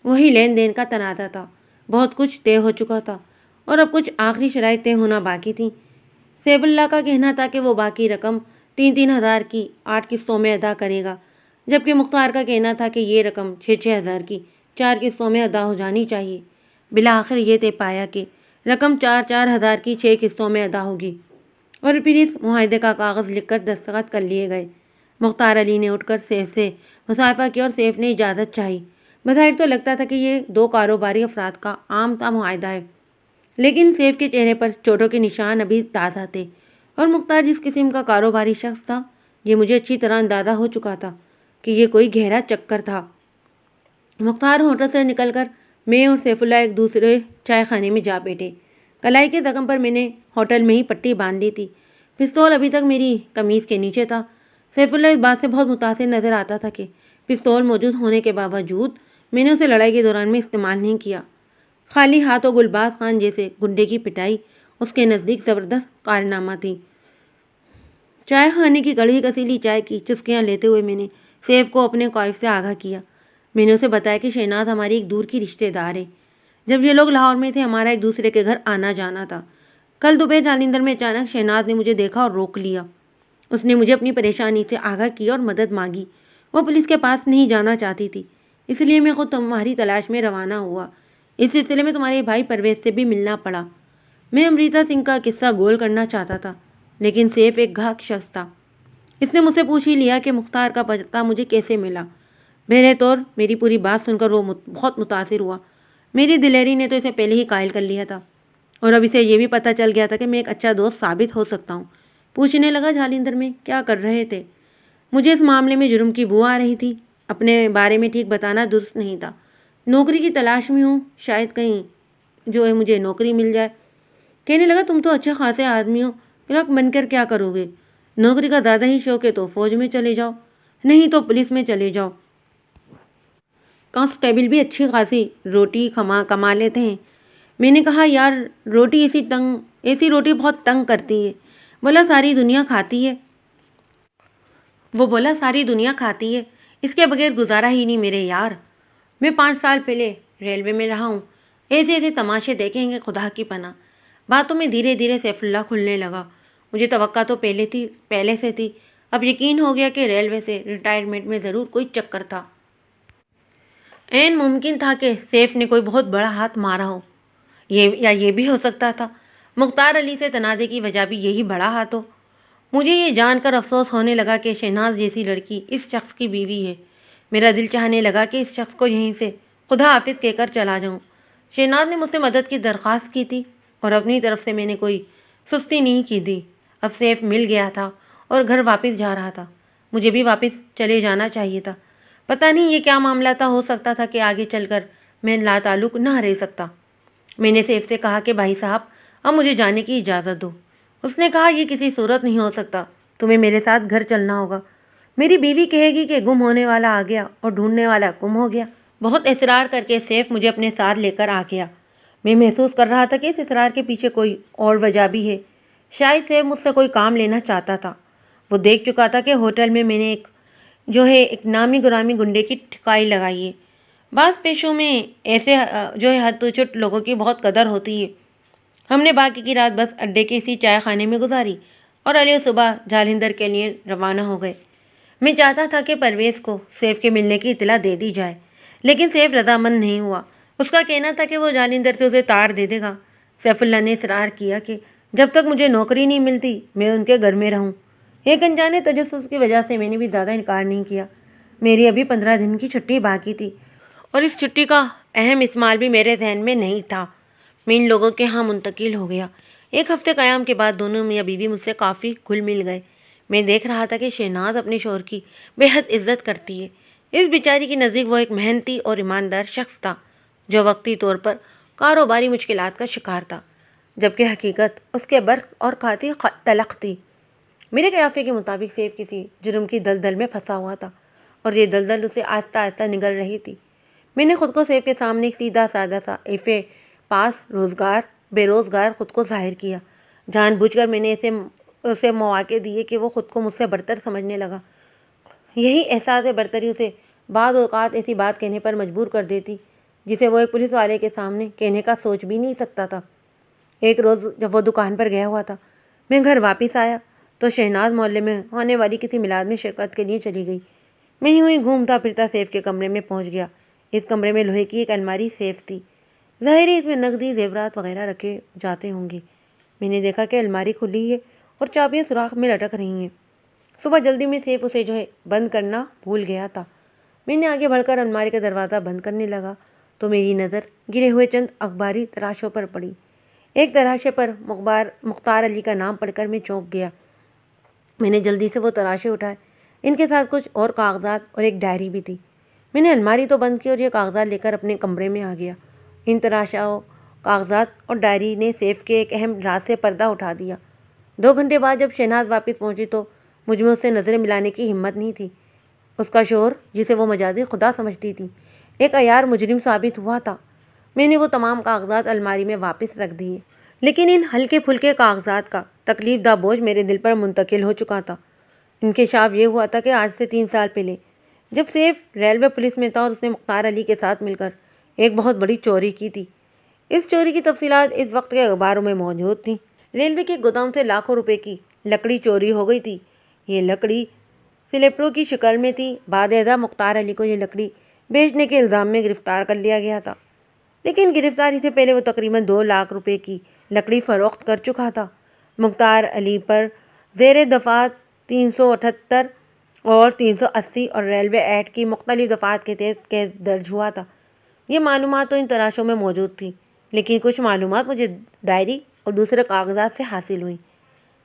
وہی لین دین کا تنازع تھا، بہت کچھ طے ہو چکا تھا اور اب کچھ آخری شرائط طے ہونا باقی تھیں۔ سیف اللہ کا کہنا تھا کہ وہ باقی رقم 3,000 کی 8 قسطوں میں ادا کرے گا، جبکہ مختار کا کہنا تھا کہ یہ رقم 6,000 کی 4 قسطوں میں ادا ہو جانی چاہیے۔ بالآخر یہ طے پایا کہ رقم 4,000 کی 6 قسطوں میں ادا ہوگی اور پھر اس معاہدے کا کاغذ لکھ کر دستخط کر لیے گئے۔ مختار علی نے اٹھ کر سیف سے مصافحہ کیا اور سیف نے اجازت چاہی۔ بظاہر تو لگتا تھا کہ یہ 2 کاروباری افراد کا عام سا معاہدہ ہے، لیکن سیف کے چہرے پر چوٹوں کے نشان ابھی تازہ تھے اور مختار جس قسم کا کاروباری شخص تھا، یہ مجھے اچھی طرح اندازہ ہو چکا تھا کہ یہ کوئی گہرا چکر تھا۔ مختار ہوٹل سے نکل کر میں اور سیف اللہ ایک دوسرے چائے خانے میں جا بیٹھے۔ کلائی کے زخم پر میں نے ہوٹل میں ہی پٹی باندھ لی تھی، پستول ابھی تک میری قمیض کے نیچے تھا۔ سیف اللہ اس بات سے بہت متاثر نظر آتا تھا کہ پستول موجود ہونے کے باوجود میں نے اسے لڑائی کے دوران میں استعمال نہیں کیا۔ خالی ہاتھوں گلباز خان جیسے گنڈے کی پٹائی اس کے نزدیک زبردست کارنامہ تھی۔ چائے خانے کی کڑوی کسیلی چائے کی چسکیاں لیتے ہوئے میں نے سیف کو اپنے خوف سے آگاہ کیا۔ میں نے اسے بتایا کہ شہناز ہماری ایک دور کی رشتے دار ہے۔ جب یہ لوگ لاہور میں تھے ہمارا ایک دوسرے کے گھر آنا جانا تھا۔ کل دوپہر جالندھر میں اچانک شہناز نے مجھے دیکھا اور روک لیا۔ اس نے مجھے اپنی پریشانی سے آگاہ کیا اور مدد مانگی۔ وہ پولیس کے پاس نہیں جانا چاہتی تھی، اس لیے میں خود تمہاری تلاش میں روانہ ہوا۔ اس سلسلے میں تمہارے بھائی پرویز سے بھی ملنا پڑا۔ میں امریتا سنگھ کا قصہ گول کرنا چاہتا تھا، لیکن سیف ایک گھاک شخص تھا۔ اس نے مجھ سے پوچھ ہی لیا کہ مختار کا پتہ مجھے کیسے ملا۔ بہرے طور میری پوری بات سن کر وہ بہت متاثر ہوا۔ میری دلیری نے تو اسے پہلے ہی قائل کر لیا تھا اور اب اسے یہ بھی پتہ چل گیا تھا کہ میں ایک اچھا دوست ثابت ہو سکتا ہوں۔ پوچھنے لگا جالندھر میں کیا کر رہے تھے؟ مجھے اس معاملے میں جرم کی بو آ رہی تھی، اپنے بارے میں ٹھیک بتانا درست نہیں تھا۔ نوکری کی تلاش میں ہوں، شاید کہیں جو ہے مجھے نوکری مل جائے۔ کہنے لگا تم تو اچھے خاصے آدمی ہو، کلرک بن کر کیا کرو گے؟ نوکری کا زیادہ ہی شوق ہے تو فوج میں چلے جاؤ، نہیں تو پولیس میں چلے جاؤ۔ کانسٹیبل بھی اچھی خاصی روٹی کما لیتے ہیں۔ میں نے کہا یار ایسی روٹی بہت تنگ کرتی ہے۔ بولا ساری دنیا کھاتی ہے، اس کے بغیر گزارا ہی نہیں میرے یار۔ میں 5 سال پہلے ریلوے میں رہا ہوں، ایسے تماشے دیکھیں گے خدا کی پناہ۔ باتوں میں دھیرے دھیرے سیف اللہ کھلنے لگا۔ مجھے توقع تو پہلے سے تھی، اب یقین ہو گیا کہ ریلوے سے ریٹائرمنٹ میں ضرور کوئی چکر تھا۔ عین ممکن تھا کہ سیف نے کوئی بہت بڑا ہاتھ مارا ہو، یا یہ بھی ہو سکتا تھا مختار علی سے تنازع کی وجہ بھی یہی بڑا ہاتھ ہو۔ مجھے یہ جان کر افسوس ہونے لگا کہ شہناز جیسی لڑکی اس شخص کی بیوی ہے۔ میرا دل چاہنے لگا کہ اس شخص کو یہیں سے خدا حافظ کہہ کر چلا جاؤں۔ شہناز نے مجھ سے مدد کی درخواست کی تھی اور اپنی طرف سے میں نے کوئی سستی نہیں کی تھی۔ اب سیف مل گیا تھا اور گھر واپس جا رہا تھا، مجھے بھی واپس چلے جانا چاہیے تھا۔ پتہ نہیں یہ کیا معاملہ تھا، ہو سکتا تھا کہ آگے چل کر میں لاتعلق نہ رہ سکتا۔ میں نے سیف سے کہا کہ بھائی صاحب اب مجھے جانے کی اجازت دو۔ اس نے کہا یہ کسی صورت نہیں ہو سکتا، تمہیں میرے ساتھ گھر چلنا ہوگا۔ میری بیوی کہے گی کہ گم ہونے والا آ گیا اور ڈھونڈنے والا گم ہو گیا۔ بہت اصرار کر کے سیف مجھے اپنے ساتھ لے کر آ گیا۔ میں محسوس کر رہا تھا کہ اس اصرار کے پیچھے کوئی اور وجہ بھی ہے۔ شاید سیف مجھ سے کوئی کام لینا چاہتا تھا۔ وہ دیکھ چکا تھا کہ ہوٹل میں نے ایک نامی گرامی گنڈے کی ٹھکائی لگائی ہے۔ بعض پیشوں میں ایسے حد چٹ لوگوں کی بہت قدر ہوتی ہے۔ ہم نے باقی کی رات بس اڈے کے اسی چائے خانے میں گزاری اور اگلے صبح جالندھر کے لیے روانہ ہو گئے۔ میں چاہتا تھا کہ پرویز کو سیف کے ملنے کی اطلاع دے دی جائے، لیکن سیف رضامند نہیں ہوا۔ اس کا کہنا تھا کہ وہ جالندھر سے اسے تار دے دے گا۔ سیف اللہ نے اصرار کیا کہ جب تک مجھے نوکری نہیں ملتی میں ان کے گھر میں رہوں۔ ایک انجانے تجسس کی وجہ سے میں نے بھی زیادہ انکار نہیں کیا۔ میری ابھی 15 دن کی چھٹی باقی تھی اور اس چھٹی کا اہم استعمال بھی میرے ذہن میں نہیں تھا۔ میں ان لوگوں کے ہاں منتقل ہو گیا۔ 1 ہفتے قیام کے بعد دونوں میاں بیوی مجھ سے کافی گھل مل گئے۔ میں دیکھ رہا تھا کہ شہناز اپنے شوہر کی بے حد عزت کرتی ہے۔ اس بیچاری کی نزدیک وہ ایک محنتی اور ایماندار شخص تھا جو وقتی طور پر کاروباری مشکلات کا شکار تھا، جبکہ حقیقت اس کے برق اور کھاتی تلخ تھی۔ میرے قیافے کے مطابق سیف کسی جرم کی دلدل میں پھنسا ہوا تھا اور یہ دلدل اسے آہستہ آہستہ نگل رہی تھی۔ میں نے خود کو سیف کے سامنے ایک سیدھا سادہ سا بے روزگار خود کو ظاہر کیا۔ جان بوجھ کر میں نے اسے مواقع دیے کہ وہ خود کو مجھ سے برتر سمجھنے لگا۔ یہی احساس برتری اسے بعض اوقات ایسی بات کہنے پر مجبور کر دیتی جسے وہ ایک پولیس والے کے سامنے کہنے کا سوچ بھی نہیں سکتا تھا۔ ایک روز جب وہ دکان پر گیا ہوا تھا، میں گھر واپس آیا تو شہناز محلے میں ہونے والی کسی میلاد میں شرکت کے لیے چلی گئی۔ میں یوں ہی گھومتا پھرتا سیف کے کمرے میں پہنچ گیا۔ اس کمرے میں لوہے کی ایک الماری سیف تھی، ظاہر ہے اس میں نقدی زیورات وغیرہ رکھے جاتے ہوں گے۔ میں نے دیکھا کہ الماری کھلی ہے اور چابیاں سوراخ میں لٹک رہی ہیں۔ صبح جلدی میں سیف اسے بند کرنا بھول گیا تھا۔ میں نے آگے بڑھ کر الماری کا دروازہ بند کرنے لگا تو میری نظر گرے ہوئے چند اخباری تراشوں پر پڑی۔ ایک تراشے پر مختار علی کا نام پڑھ کر میں چونک گیا۔ میں نے جلدی سے وہ تراشے اٹھائے۔ ان کے ساتھ کچھ اور کاغذات اور ایک ڈائری بھی تھی۔ میں نے الماری تو بند کی اور یہ کاغذات لے کر اپنے کمرے میں آ گیا۔ ان تراشوں، کاغذات اور ڈائری نے سیف کے ایک اہم راز سے پردہ اٹھا دیا۔ 2 گھنٹے بعد جب شہناز واپس پہنچی تو مجھ میں اس سے نظریں ملانے کی ہمت نہیں تھی۔ اس کا شوہر، جسے وہ مجازی خدا سمجھتی تھی، ایک عیار مجرم ثابت ہوا تھا۔ میں نے وہ تمام کاغذات الماری میں واپس رکھ دیے، لیکن ان ہلکے پھلکے کاغذات کا تکلیف دہ بوجھ میرے دل پر منتقل ہو چکا تھا۔ انکشاف یہ ہوا تھا کہ آج سے 3 سال پہلے جب سیف ریلوے پولیس میں تھا اور اس نے مختار علی کے ساتھ مل کر ایک بہت بڑی چوری کی تھی۔ اس چوری کی تفصیلات اس وقت کے اخباروں میں موجود تھیں۔ ریلوے کے گودام سے لاکھوں روپے کی لکڑی چوری ہو گئی تھی۔ یہ لکڑی سلیپروں کی شکل میں تھی۔ بعد ازاں مختار علی کو یہ لکڑی بیچنے کے الزام میں گرفتار کر لیا گیا تھا، لیکن گرفتاری سے پہلے وہ تقریباً 2 لاکھ روپے کی لکڑی فروخت کر چکا تھا۔ مختار علی پر زیر دفعات 378 اور 380 اور ریلوے ایکٹ کی مختلف دفعات کے تحت کیس درج ہوا تھا۔ یہ معلومات تو ان تراشوں میں موجود تھی، لیکن کچھ معلومات مجھے ڈائری اور دوسرے کاغذات سے حاصل ہوئیں۔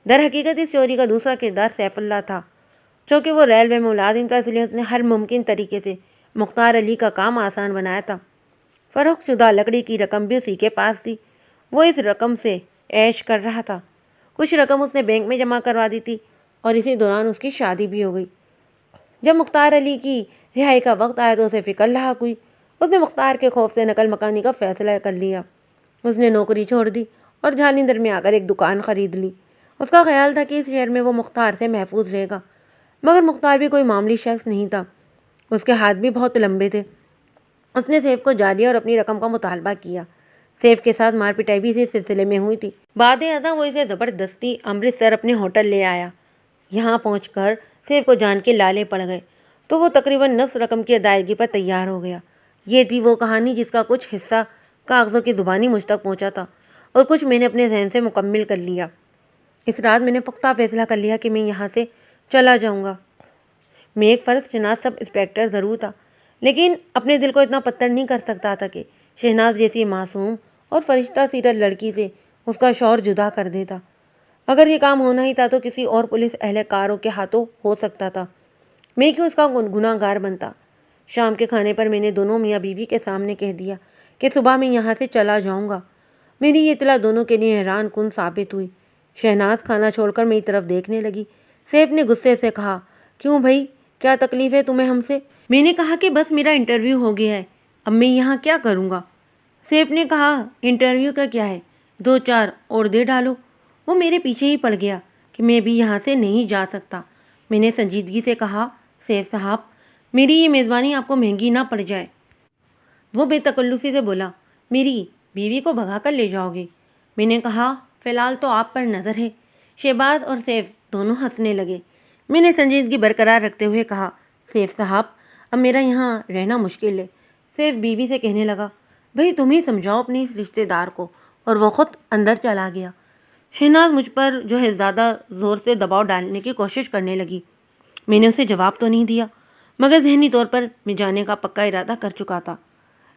در حقیقت اس چوری کا دوسرا کردار سیف اللہ تھا۔ چونکہ وہ ریلوے میں ملازم تھا، اس لیے اس نے ہر ممکن طریقے سے مختار علی کا کام آسان بنایا تھا۔ فروخت شدہ لکڑی کی رقم بھی اسی کے پاس تھی۔ وہ اس رقم سے عیش کر رہا تھا۔ کچھ رقم اس نے بینک میں جمع کروا دی تھی اور اسی دوران اس کی شادی بھی ہو گئی۔ جب مختار علی کی رہائی کا وقت آیا تو اسے فکر لاحق ہوئی۔ اس نے مختار کے خوف سے نقل مکانی کا فیصلہ کر لیا۔ اس نے نوکری چھوڑ دی اور جالندھر میں آ کر ایک دکان خرید لی۔ اس کا خیال تھا کہ اس شہر میں وہ مختار سے محفوظ رہے گا، مگر مختار بھی کوئی معمولی شخص نہیں تھا۔ اس کے ہاتھ بھی بہت لمبے تھے۔ اس نے سیف کو جا لیا اور اپنی رقم کا مطالبہ کیا۔ سیف کے ساتھ مار پٹائی بھی اسی سلسلے میں ہوئی تھی۔ بعد ازاں وہ اسے زبردستی امرتسر اپنے ہوٹل لے آیا۔ یہاں پہنچ کر سیف کو جان کے لالے پڑ گئے تو وہ تقریباً نصف رقم کی ادائیگی پر تیار ہو گیا۔ یہ تھی وہ کہانی جس کا کچھ حصہ کاغذوں کی زبانی مجھ تک پہنچا تھا اور کچھ میں نے اپنے ذہن سے مکمل کر لیا۔ اس رات میں نے پختہ فیصلہ کر لیا کہ میں یہاں سے چلا جاؤں گا۔ میں ایک فرض شناس سب انسپکٹر ضرور تھا، لیکن اپنے دل کو اتنا پتھر نہیں کر سکتا تھا کہ شہناز جیسی معصوم اور فرشتہ سیرت لڑکی سے اس کا شوہر جدا کر دیتا۔ اگر یہ کام ہونا ہی تھا تو کسی اور پولیس اہلکاروں کے ہاتھوں ہو سکتا تھا۔ میں کیوں اس کا گناہ گار بنتا؟ شام کے کھانے پر میں نے دونوں میاں بیوی کے سامنے کہہ دیا کہ صبح میں یہاں سے چلا جاؤں گا۔ میری یہ اطلاع دونوں کے لیے حیران کن ثابت ہوئی۔ شہناز کھانا چھوڑ کر میری طرف دیکھنے لگی۔ سیف نے غصے سے کہا، کیوں بھائی، کیا تکلیف ہے تمہیں ہم سے؟ میں نے کہا کہ بس میرا انٹرویو ہو گیا ہے، اب میں یہاں کیا کروں گا؟ سیف نے کہا، انٹرویو کا کیا ہے، 2-4 اور دے ڈالو۔ وہ میرے پیچھے ہی پڑ گیا کہ میں بھی یہاں سے نہیں جا سکتا۔ میں نے سنجیدگی سے کہا، سیف صاحب، میری یہ میزبانی آپ کو مہنگی نہ پڑ جائے۔ وہ بے تکلفی سے بولا، میری بیوی کو بھگا کر لے جاؤ گے؟ میں نے کہا، فی الحال تو آپ پر نظر ہے۔ شہباز اور سیف دونوں ہنسنے لگے۔ میں نے سنجیدگی برقرار رکھتے ہوئے کہا، سیف صاحب، اب میرا یہاں رہنا مشکل ہے۔ سیف بیوی سے کہنے لگا، بھائی تم ہی سمجھاؤ اپنی اس رشتے دار کو، اور وہ خود اندر چلا گیا۔ شہناز مجھ پر زیادہ زور سے دباؤ ڈالنے کی کوشش کرنے لگی۔ میں نے اسے جواب تو نہیں دیا، مگر ذہنی طور پر میں جانے کا پکا ارادہ کر چکا تھا۔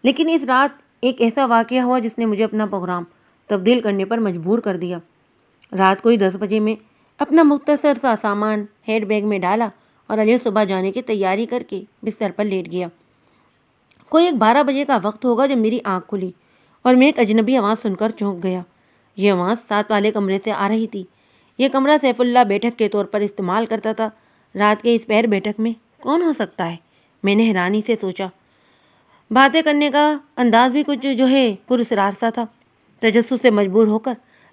لیکن اس رات ایک ایسا واقعہ ہوا جس نے مجھے اپنا پروگرام تبدیل کرنے پر مجبور کر دیا۔ رات کوئی 10 بجے میں اپنا مختصر سا سامان ہینڈ بیگ میں ڈالا اور علیہ صبح جانے کی تیاری کر کے بستر پر لیٹ گیا۔ کوئی ایک 12 بجے کا وقت ہوگا جب میری آنکھ کھلی اور میں ایک اجنبی آواز سن کر چونک گیا۔ یہ آواز 7 والے کمرے سے آ رہی تھی۔ یہ کمرہ سیف اللہ بیٹھک کے طور پر استعمال کرتا تھا۔ رات کے اس پہر بیٹھک میں کون ہو سکتا ہے؟ میں نے حیرانی سے سوچا۔ باتیں کرنے کا انداز بھی کچھ پراسرار سا تھا۔ تجسس سے مجبور ہو کر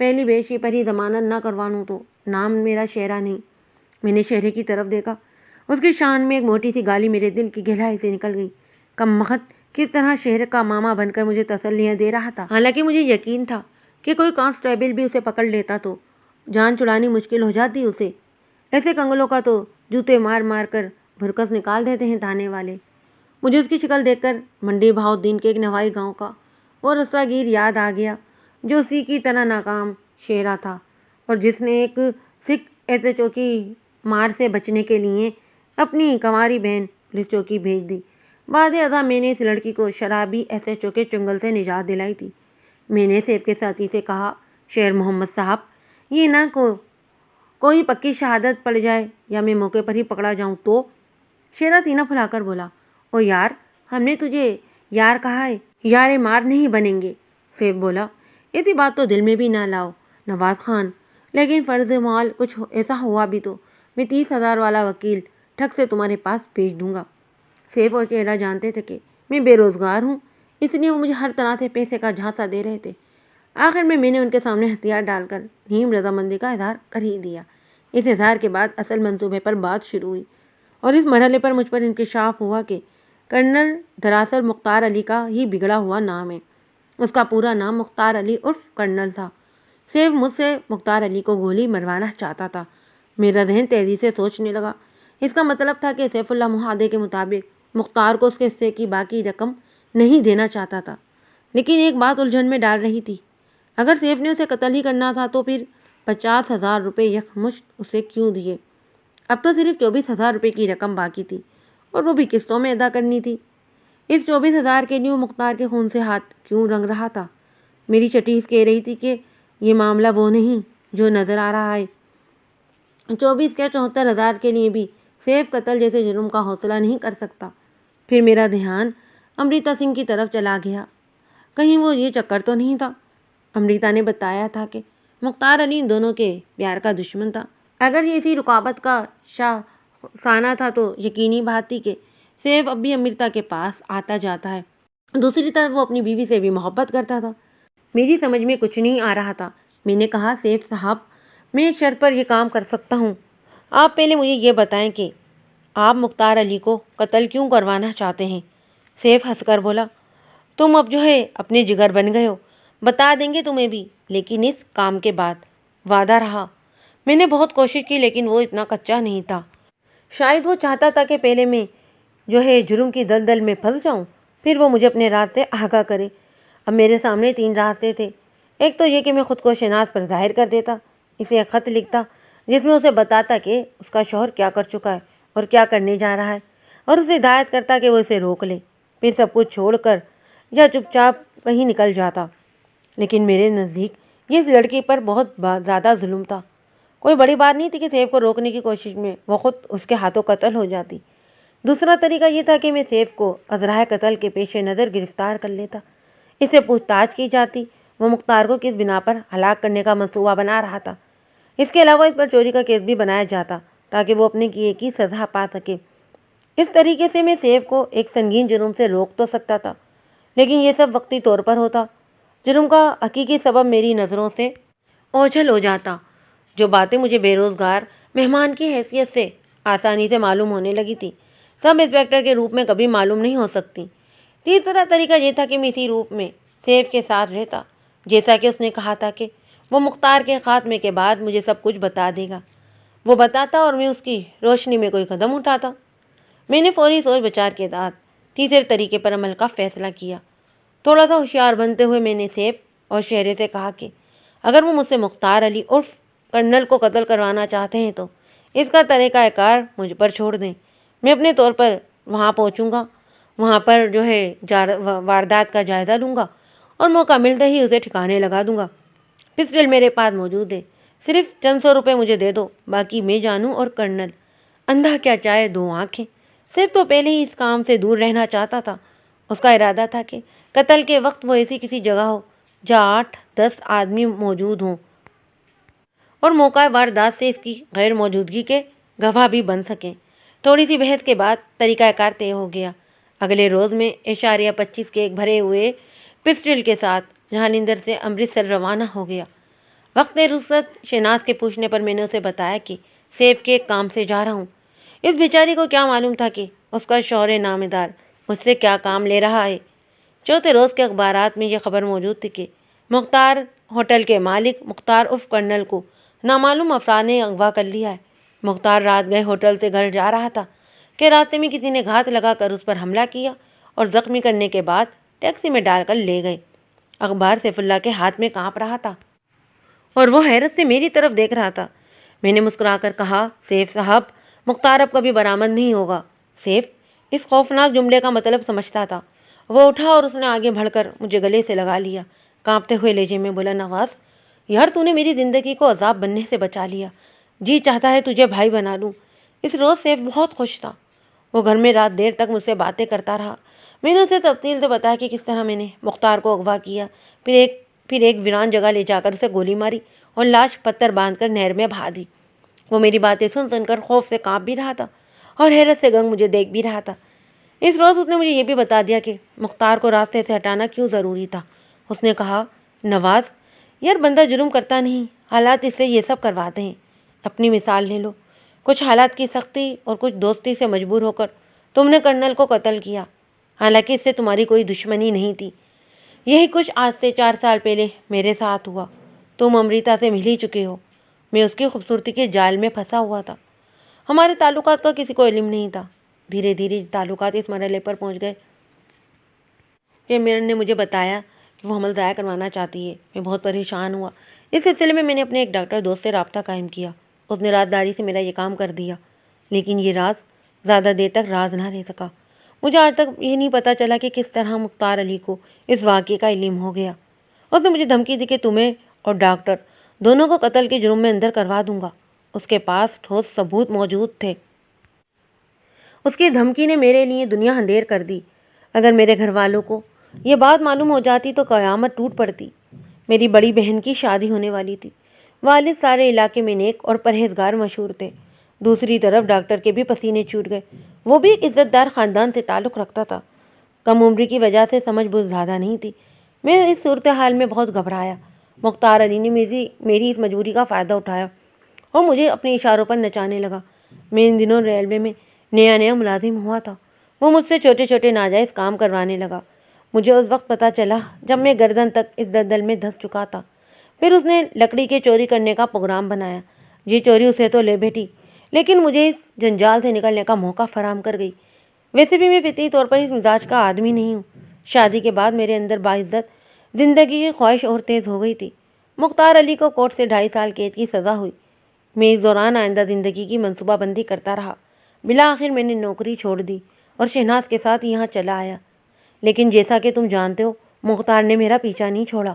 پہلی بیشی پر ہی ضمانت نہ کروا لوں تو نام میرا شہرا نہیں۔ میں نے شہرے کی طرف دیکھا، اس کی شان میں ایک موٹی سی گالی میرے دل کی گہرائی سے نکل گئی۔ کم بخت کس طرح شہر کا ماما بن کر مجھے تسلیاں دے رہا تھا، حالانکہ مجھے یقین تھا کہ کوئی کانسٹیبل بھی اسے پکڑ لیتا تو جان چھڑانی مشکل ہو جاتی اسے۔ ایسے کنگلوں کا تو جوتے مار مار کر بھرکس نکال دیتے ہیں تھانے والے۔ مجھے اس کی شکل دیکھ کر منڈی بہاؤالدین کے ایک نوائی گاؤں کا وہ رسا گیر یاد آ گیا جو اسی کی طرح ناکام شہرا تھا اور جس نے ایک سکھ ایس ایچ او کی مار سے بچنے کے لیے اپنی کنواری بہن پولیس چوکی بھیج دی۔ بعد ازاں میں نے اس لڑکی کو شرابی ایس ایچ او کے چنگل سے نجات دلائی تھی۔ میں نے سیف کے ساتھی سے کہا، شیر محمد صاحب، یہ نہ کوئی پکی شہادت پڑ جائے یا میں موقع پر ہی پکڑا جاؤں تو؟ شیرا سینہ پھلا کر بولا، او یار، ہم نے تجھے یار کہا ہے، یار مار نہیں بنیں گے۔ سیف بولا، ایسی بات تو دل میں بھی نہ لاؤ نواز خان، لیکن فرض مال کچھ ایسا ہوا بھی تو میں 30,000 والا وکیل ٹھگ سے تمہارے پاس بھیج دوں گا۔ سیف اور شیرا جانتے تھے کہ میں بے روزگار ہوں، اس لیے وہ مجھے ہر طرح سے پیسے کا جھانسا دے رہے تھے۔ آخر میں نے ان کے سامنے ہتھیار ڈال کر نیم رضامندی کا اظہار کر ہی دیا۔ اس اظہار کے بعد اصل منصوبے پر بات شروع ہوئی اور اس مرحلے پر مجھ پر انکشاف ہوا کہ کرنل دراصل مختار علی کا ہی بگڑا ہوا نام ہے۔ اس کا پورا نام مختار علی عرف کرنل تھا۔ سیف مجھ سے مختار علی کو گولی مروانا چاہتا تھا۔ میرا ذہن تیزی سے سوچنے لگا۔ اس کا مطلب تھا کہ سیف اللہ معاہدے کے مطابق مختار کو اس کے حصے کی باقی رقم نہیں دینا چاہتا تھا، لیکن ایک بات الجھن میں ڈال رہی تھی۔ اگر سیف نے اسے قتل ہی کرنا تھا تو پھر 50,000 روپے یکمشت اسے کیوں دیے؟ اب تو صرف 24,000 روپے کی رقم باقی تھی اور وہ بھی قسطوں میں ادا کرنی تھی۔ اس 24,000 کے لیے مختار کے خون سے ہاتھ کیوں رنگ رہا تھا؟ میری چٹی کہہ رہی تھی کہ یہ معاملہ وہ نہیں جو نظر آ رہا ہے۔ 24 کیا 74,000 کے لیے بھی سیف قتل جیسے جرم کا حوصلہ نہیں کر سکتا۔ پھر میرا دھیان امرتا سنگھ کی طرف چلا گیا۔ کہیں وہ یہ چکر تو نہیں تھا؟ امرتا نے بتایا تھا کہ مختار علی ان دونوں کے پیار کا دشمن تھا۔ اگر یہ اسی رکاوٹ کا شاہسانہ تھا تو یقینی بات تھی کہ سیف اب بھی امرتا کے پاس آتا جاتا ہے۔ دوسری طرف وہ اپنی بیوی سے بھی محبت کرتا تھا۔ میری سمجھ میں کچھ نہیں آ رہا تھا۔ میں نے کہا، سیف صاحب، میں ایک شرط پر یہ کام کر سکتا ہوں۔ آپ پہلے مجھے یہ بتائیں کہ آپ مختار علی کو قتل کیوں کروانا چاہتے ہیں؟ سیف ہنس کر بولا، تم اب اپنے جگر بن گئے ہو، بتا دیں گے تمہیں بھی، لیکن اس کام کے بعد۔ وعدہ رہا۔ میں نے بہت کوشش کی لیکن وہ اتنا کچا نہیں تھا۔ شاید وہ چاہتا تھا کہ پہلے میں جرم کی دلدل میں پھنس جاؤں، پھر وہ مجھے اپنے راز سے آگاہ کرے۔ اب میرے سامنے 3 راستے تھے۔ ایک تو یہ کہ میں خود کو شناس پر ظاہر کر دیتا، اسے ایک خط لکھتا جس میں اسے بتاتا کہ اس کا شوہر کیا کر چکا ہے اور کیا کرنے جا رہا ہے، اور اسے ہدایت کرتا کہ وہ اسے روک لے، پھر سب کچھ چھوڑ کر یا چپ چاپ کہیں نکل جاتا۔ لیکن میرے نزدیک یہ اس لڑکی پر بہت زیادہ ظلم تھا۔ کوئی بڑی بات نہیں تھی کہ سیف کو روکنے کی کوشش میں وہ خود اس کے ہاتھوں قتل ہو جاتی۔ دوسرا طریقہ یہ تھا کہ میں سیف کو عذرائے قتل کے پیش نظر گرفتار کر لیتا، اس سے پوچھ تاچھ کی جاتی وہ مختار کو کس بنا پر ہلاک کرنے کا منصوبہ بنا رہا تھا۔ اس کے علاوہ اس پر چوری کا کیس بھی بنایا جاتا تاکہ وہ اپنے کیے کی سزا پا سکے۔ اس طریقے سے میں سیف کو ایک سنگین جرم سے روک تو سکتا تھا، لیکن یہ سب وقتی طور پر ہوتا۔ جرم کا حقیقی سبب میری نظروں سے اوجھل ہو جاتا۔ جو باتیں مجھے بے روزگار مہمان کی حیثیت سے آسانی سے معلوم ہونے لگی تھی، سب انسپکٹر کے روپ میں کبھی معلوم نہیں ہو سکتی۔ تیسرا طریقہ یہ تھا کہ میں اسی روپ میں سیف کے ساتھ رہتا، جیسا کہ اس نے کہا تھا کہ وہ مختار کے خاتمے کے بعد مجھے سب کچھ بتا دے گا۔ وہ بتاتا اور میں اس کی روشنی میں کوئی قدم اٹھاتا۔ میں نے فوری سوچ بچار کے بعد تیسرے طریقے پر عمل کا فیصلہ کیا۔ تھوڑا سا ہوشیار بنتے ہوئے میں نے سیف اور شہرے سے کہا کہ اگر وہ مجھ سے مختار علی عرف کرنل کو قتل کروانا چاہتے ہیں تو اس کا طریقہ کار مجھ پر چھوڑ دیں۔ میں اپنے طور پر وہاں پہنچوں گا، وہاں پر واردات کا جائزہ لوں گا اور موقع ملتے ہی اسے ٹھکانے لگا دوں گا۔ پسٹل میرے پاس موجود ہے، صرف چند 100 روپے مجھے دے دو، باقی میں جانوں اور کرنل اندھا کیا چاہے 2 آنکھیں۔ صرف تو پہلے ہی اس کام سے دور رہنا چاہتا تھا۔ اس کا ارادہ تھا کہ قتل کے وقت وہ ایسی کسی جگہ ہو جہاں 8-10 آدمی موجود ہوں اور موقع واردات سے اس کی غیر موجودگی کے گواہ بھی بن سکیں۔ تھوڑی سی بحث کے بعد طریقہ کار طے ہو گیا۔ اگلے روز میں 25 کے ایک بھرے ہوئے پسٹل کے ساتھ جہالندر سے امرتسر روانہ ہو گیا۔ وقت رخصت شہناز کے پوچھنے پر میں نے اسے بتایا کہ سیف کے ایک کام سے جا رہا ہوں۔ اس بیچاری کو کیا معلوم تھا کہ اس کا شوہر نامدار مجھ سے کیا کام لے رہا ہے۔ چوتھے روز کے اخبارات میں یہ خبر موجود تھی کہ مختار ہوٹل کے مالک مختار عرف کرنل کو نامعلوم افراد نے اغوا کر لیا ہے۔ مختار رات گئے ہوٹل سے گھر جا رہا تھا کہ راستے میں کسی نے گھات لگا کر اس پر حملہ کیا اور زخمی کرنے کے بعد ٹیکسی میں ڈال کر لے گئے۔ اخبار سیف اللہ کے ہاتھ میں کانپ رہا تھا اور وہ حیرت سے میری طرف دیکھ رہا تھا۔ میں نے مسکرا کر کہا، سیف صاحب، مختار اب کبھی برآمد نہیں ہوگا۔ سیف اس خوفناک جملے کا مطلب سمجھتا تھا۔ وہ اٹھا اور اس نے آگے بڑھ کر مجھے گلے سے لگا لیا۔ کانپتے ہوئے لہجے میں بولا، نواز یار، تو نے میری زندگی کو عذاب بننے سے بچا لیا۔ جی چاہتا ہے تجھے بھائی بنا لوں۔ اس روز سیف بہت خوش تھا۔ وہ گھر میں رات دیر تک مجھ سے باتیں کرتا رہا۔ میں نے اسے تفصیل سے بتایا کہ کس طرح میں نے مختار کو اغوا کیا، پھر ایک ویران جگہ لے جا کر اسے گولی ماری اور لاش پتھر باندھ کر نہر میں بہا دی۔ وہ میری باتیں سن سن کر خوف سے کانپ بھی رہا تھا اور حیرت سے گنگ مجھے دیکھ بھی رہا تھا۔ اس روز اس نے مجھے یہ بھی بتا دیا کہ مختار کو راستے سے ہٹانا کیوں ضروری تھا۔ اس نے کہا، نواز یار، بندہ جرم کرتا نہیں، حالات اس سے یہ سب کرواتے ہیں۔ اپنی مثال لے لو، کچھ حالات کی سختی اور کچھ دوستی سے مجبور ہو کر تم نے کرنل کو قتل کیا، حالانکہ اس سے تمہاری کوئی دشمنی نہیں تھی۔ یہی کچھ آج سے 4 سال پہلے میرے ساتھ ہوا۔ تم امرتا سے مل ہی چکے ہو۔ میں اس کی خوبصورتی کے جال میں پھنسا ہوا تھا۔ ہمارے تعلقات کا کسی کو علم نہیں تھا۔ دھیرے دھیرے تعلقات اس مرحلے پر پہنچ گئے کہ میرن نے مجھے بتایا کہ وہ حمل ضائع کروانا چاہتی ہے۔ میں بہت پریشان ہوا۔ اس سلسلے میں نے اپنے ایک ڈاکٹر دوست سے رابطہ قائم کیا۔ اس نے رازداری سے میرا یہ کام کر دیا، لیکن یہ راز زیادہ دیر تک راز نہ رہ سکا۔ مجھے آج تک یہ نہیں پتا چلا کہ کس طرح مختار علی کو اس واقعے کا علم ہو گیا۔ اس نے مجھے دھمکی دی کہ تمہیں اور ڈاکٹر دونوں کو قتل کے جرم میں اندر کروا دوں گا۔ اس کے پاس ٹھوس ثبوت موجود تھے۔ اس کی دھمکی نے میرے لیے دنیا اندھیر کر دی۔ اگر میرے گھر والوں کو یہ بات معلوم ہو جاتی تو قیامت ٹوٹ پڑتی۔ میری بڑی بہن کی شادی ہونے والی تھی۔ والد سارے علاقے میں نیک اور پرہیزگار مشہور تھے۔ دوسری طرف ڈاکٹر کے بھی پسینے چھوٹ گئے۔ وہ بھی ایک عزت دار خاندان سے تعلق رکھتا تھا۔ کم عمری کی وجہ سے سمجھ بوجھ زیادہ نہیں تھی۔ میں اس صورتحال میں بہت گھبرایا۔ مختار علی نے میری اس مجبوری کا فائدہ اٹھایا اور مجھے اپنے اشاروں پر نچانے لگا۔ میں ان دنوں ریلوے میں نیا ملازم ہوا تھا۔ وہ مجھ سے چھوٹے چھوٹے ناجائز کام کروانے لگا۔ مجھے اس وقت پتہ چلا جب میں گردن تک اس دلدل میں دھنس چکا تھا۔ پھر اس نے لکڑی کے چوری کرنے کا پروگرام بنایا۔ یہ چوری اسے تو لے بیٹھی، لیکن مجھے اس جنجال سے نکلنے کا موقع فراہم کر گئی۔ ویسے بھی میں فطری طور پر اس مزاج کا آدمی نہیں ہوں۔ شادی کے بعد میرے اندر باعزت زندگی کی خواہش اور تیز ہو گئی تھی۔ مختار علی کو کورٹ سے 2.5 سال قید کی سزا ہوئی۔ میں اس دوران آئندہ زندگی کی منصوبہ بندی کرتا رہا۔ بالآخر میں نے نوکری چھوڑ دی اور شہناز کے ساتھ یہاں چلا آیا۔ لیکن جیسا کہ تم جانتے ہو، مختار نے میرا پیچھا نہیں چھوڑا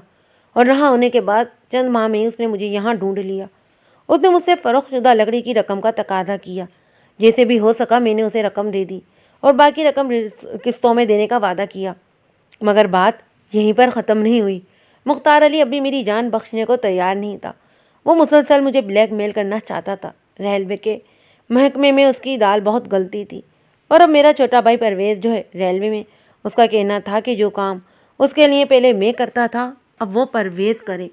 اور رہا ہونے کے بعد چند ماہ میں اس نے مجھے یہاں ڈھونڈ لیا۔ اس نے مجھ سے فروخت شدہ لکڑی کی رقم کا تقاضا کیا۔ جیسے بھی ہو سکا میں نے اسے رقم دے دی اور باقی رقم قسطوں میں دینے کا وعدہ کیا۔ مگر بات یہیں پر ختم نہیں ہوئی۔ مختار علی اب بھی میری جان بخشنے کو تیار نہیں تھا۔ وہ مسلسل مجھے بلیک میل کرنا چاہتا تھا۔ ریلوے کے محکمے میں اس کی دال بہت گلتی تھی، اور اب میرا چھوٹا بھائی پرویز جو ہے ریلوے میں، اس کا کہنا تھا کہ جو کام اس کے لیے پہلے میں کرتا تھا اب وہ پرویز کرے۔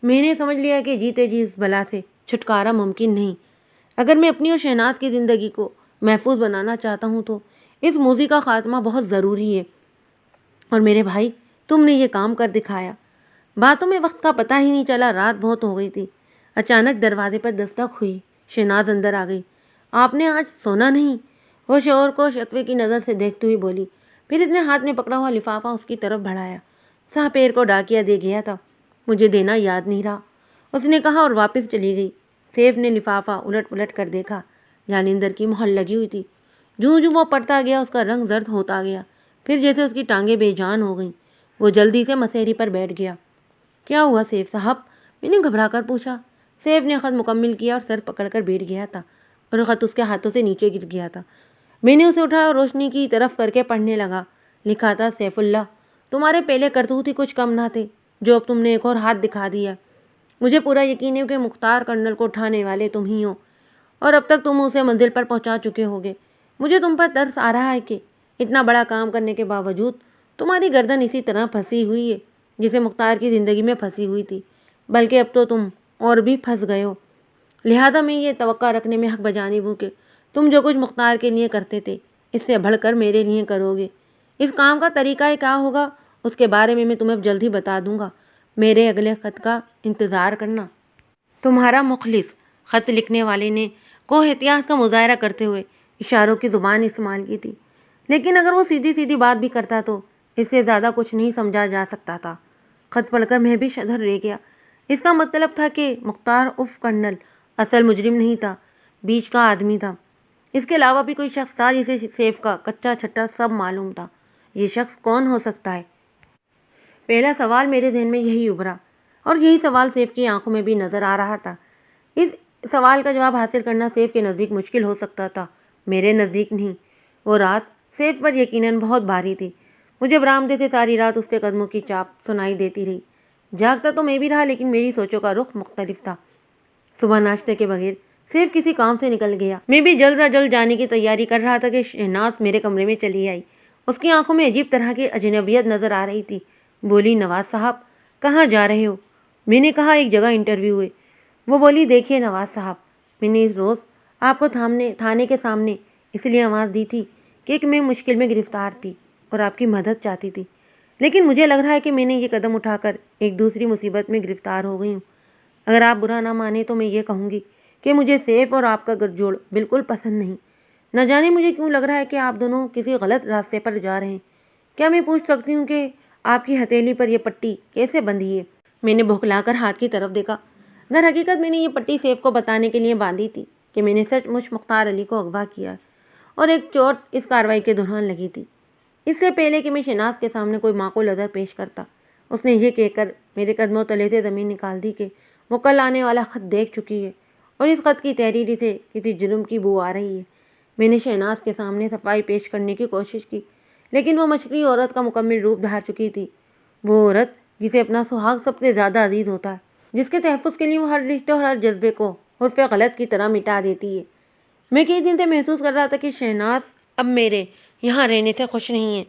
میں نے سمجھ لیا کہ جیتے جی اس بلا سے چھٹکارا ممکن نہیں۔ اگر میں اپنی اور شہناز کی زندگی کو محفوظ بنانا چاہتا ہوں تو اس موذی کا خاتمہ بہت ضروری ہے۔ اور میرے بھائی، تم نے یہ کام کر دکھایا۔ باتوں میں وقت کا پتہ ہی نہیں چلا۔ رات بہت ہو گئی تھی۔ اچانک دروازے پر دستک ہوئی۔ شہناز اندر آ گئی۔ آپ نے آج سونا نہیں؟ وہ شوہر کو شکوے کی نظر سے دیکھتی ہوئی بولی۔ پھر اس نے ہاتھ میں پکڑا ہوا لفافہ اس کی طرف بڑھایا۔ ساہ پیر کو ڈاکیا دے گیا تھا، مجھے دینا یاد نہیں رہا، اس نے کہا اور واپس چلی گئی۔ سیف نے لفافہ الٹ پلٹ کر دیکھا۔ جالندر کی مہر لگی ہوئی تھی۔ جوں جوں وہ پڑتا گیا اس کا رنگ زرد ہوتا گیا، پھر جیسے اس کی ٹانگیں بے جان ہو گئیں۔ وہ جلدی سے مسہری پر بیٹھ گیا۔ کیا ہوا سیف صاحب؟ میں نے گھبرا کر پوچھا۔ سیف نے خط مکمل کیا اور سر پکڑ کر بیٹھ گیا تھا، اور خط اس کے ہاتھوں سے نیچے گر گیا تھا۔ میں نے اسے اٹھایا اور روشنی کی طرف کر کے پڑھنے لگا۔ لکھا تھا، سیف اللہ، تمہارے پہلے کرتوت ہی کچھ کم نہ تھے، جو اب تم نے ایک اور ہاتھ دکھا دیا۔ مجھے پورا یقین ہے کہ مختار کرنل کو اٹھانے والے تم ہی ہو، اور اب تک تم اسے منزل پر پہنچا چکے ہوگے۔ مجھے تم پر ترس آ رہا ہے کہ اتنا بڑا کام کرنے کے باوجود تمہاری گردن اسی طرح پھنسی ہوئی ہے جسے مختار کی زندگی میں پھنسی ہوئی تھی۔ بلکہ اب تو تم اور بھی پھنس گئے ہو۔ لہٰذا میں یہ توقع رکھنے میں حق بجانب ہوں کہ تم جو کچھ مختار کے لیے کرتے تھے اس سے بڑھ کر میرے لیے کرو گے۔ اس کام کا طریقہ کیا ہوگا اس کے بارے میں تمہیں اب جلد ہی بتا دوں گا۔ میرے اگلے خط کا انتظار کرنا۔ تمہارا مخلص۔ خط لکھنے والے نے کو احتیاط کا مظاہرہ کرتے ہوئے اشاروں کی زبان استعمال کی تھی، لیکن اگر وہ سیدھی سیدھی بات بھی کرتا تو اس سے زیادہ کچھ نہیں سمجھا جا سکتا تھا۔ خط پڑھ کر میں بھی شدھر رہ گیا۔ اس کا مطلب تھا کہ مختار عرف کرنل اصل مجرم نہیں تھا، بیچ کا آدمی تھا۔ اس کے علاوہ بھی کوئی شخص تھا جسے سیف کا کچا چھٹا سب معلوم تھا۔ یہ شخص کون ہو سکتا ہے؟ پہلا سوال میرے ذہن میں یہی ابھرا، اور یہی سوال سیف کی آنکھوں میں بھی نظر آ رہا تھا۔ اس سوال کا جواب حاصل کرنا سیف کے نزدیک مشکل ہو سکتا تھا، میرے نزدیک نہیں۔ وہ رات سیف پر یقیناً بہت بھاری تھی۔ مجھے برآمدے سے ساری رات اس کے قدموں کی چاپ سنائی دیتی رہی۔ جاگتا تو میں بھی رہا، لیکن میری سوچوں کا رخ مختلف تھا۔ صبح ناشتے کے بغیر سیف کسی کام سے نکل گیا۔ میں بھی جلد از جلد جانے کی تیاری کر رہا تھا کہ شہناز میرے کمرے میں چلی آئی۔ اس کی آنکھوں میں عجیب طرح کی اجنبیت نظر آ رہی تھی۔ بولی، نواز صاحب کہاں جا رہے ہو؟ میں نے کہا، ایک جگہ انٹرویو ہے۔ وہ بولی، دیکھیے نواز صاحب، میں نے اس روز آپ کو تھانے کے سامنے اس لیے آواز دی تھی کہ ایک میں مشکل میں گرفتار تھی اور آپ کی مدد چاہتی تھی، لیکن مجھے لگ رہا ہے کہ میں نے یہ قدم اٹھا کر ایک دوسری مصیبت میں گرفتار ہو گئی ہوں۔ اگر آپ برا نہ مانیں تو میں یہ کہوں گی کہ مجھے سیف اور آپ کا گٹھ جوڑ بالکل پسند نہیں۔ نہ جانے مجھے کیوں لگ رہا ہے کہ آپ دونوں کسی غلط راستے پر جا رہے ہیں۔ کیا میں پوچھ سکتی ہوں کہ آپ کی ہتھیلی پر یہ پٹی کیسے بندھی ہے؟ میں نے بھوکلا کر ہاتھ کی طرف دیکھا۔ در حقیقت میں نے یہ پٹی سیف کو بتانے کے لیے باندھی تھی کہ میں نے سچ مچ مختار علی کو اغوا کیا ہے، اور ایک چوٹ اس کارروائی کے دوران لگی تھی۔ اس سے پہلے کہ میں شہناز کے سامنے کوئی معقول عذر پیش کرتا، اس نے یہ کہہ کر میرے قدموں تلے سے زمین نکال دی کہ وہ کل آنے والا خط دیکھ چکی ہے، اور اس خط کی تحریری سے کسی جرم کی بو آ رہی ہے۔ میں نے شہناز کے سامنے صفائی پیش کرنے کی کوشش کی، لیکن وہ مشرقی عورت کا مکمل روپ دھار چکی تھی۔ وہ عورت جسے اپنا سہاگ سب سے زیادہ عزیز ہوتا ہے، جس کے تحفظ کے لیے وہ ہر رشتے اور ہر جذبے کو عرف غلط کی طرح مٹا دیتی ہے۔ میں کئی دن سے محسوس کر رہا تھا کہ شہناز اب میرے یہاں رہنے سے خوش نہیں ہے،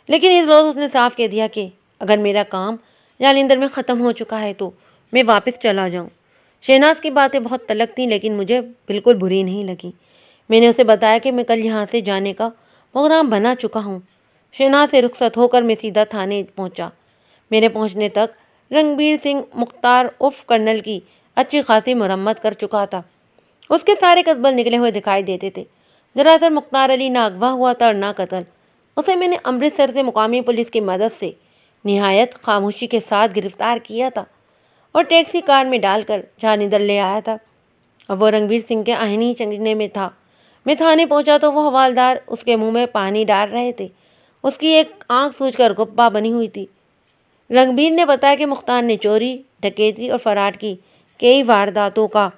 لیکن اس روز اس نے صاف کہہ دیا کہ اگر میرا کام جالندھر میں ختم ہو چکا ہے تو میں واپس چلا جاؤں۔ شہناز کی باتیں بہت تلخ تھیں، لیکن مجھے بالکل بری نہیں لگی۔ میں نے اسے بتایا کہ میں کل یہاں سے جانے کا پروگرام بنا چکا ہوں۔ شہناز سے رخصت ہو کر میں سیدھا تھانے پہنچا۔ میرے پہنچنے تک رنگبیر سنگھ مختار عرف کرنل کی اچھی خاصی مرمت کر چکا تھا۔ اس کے سارے قصبے نکلے ہوئے دکھائی دیتے تھے۔ دراصل مختار علی نہ اغوا ہوا تھا اور نہ قتل۔ اسے میں نے امرتسر سے مقامی پولیس کی مدد سے نہایت خاموشی کے ساتھ گرفتار کیا تھا اور ٹیکسی کار میں ڈال کر جالندھر لے آیا تھا۔ اب وہ رنگبیر سنگھ کے آہنی چنگنے میں تھا۔ میں تھانے پہنچا تو وہ حوالدار اس کے منہ میں پانی ڈال رہے تھے۔ اس کی ایک آنکھ سوج کر غبہ بنی ہوئی تھی۔ رنگبیر نے بتایا کہ مختار نے چوری، ڈکیتی اور فرار کی کئی وارداتوں کا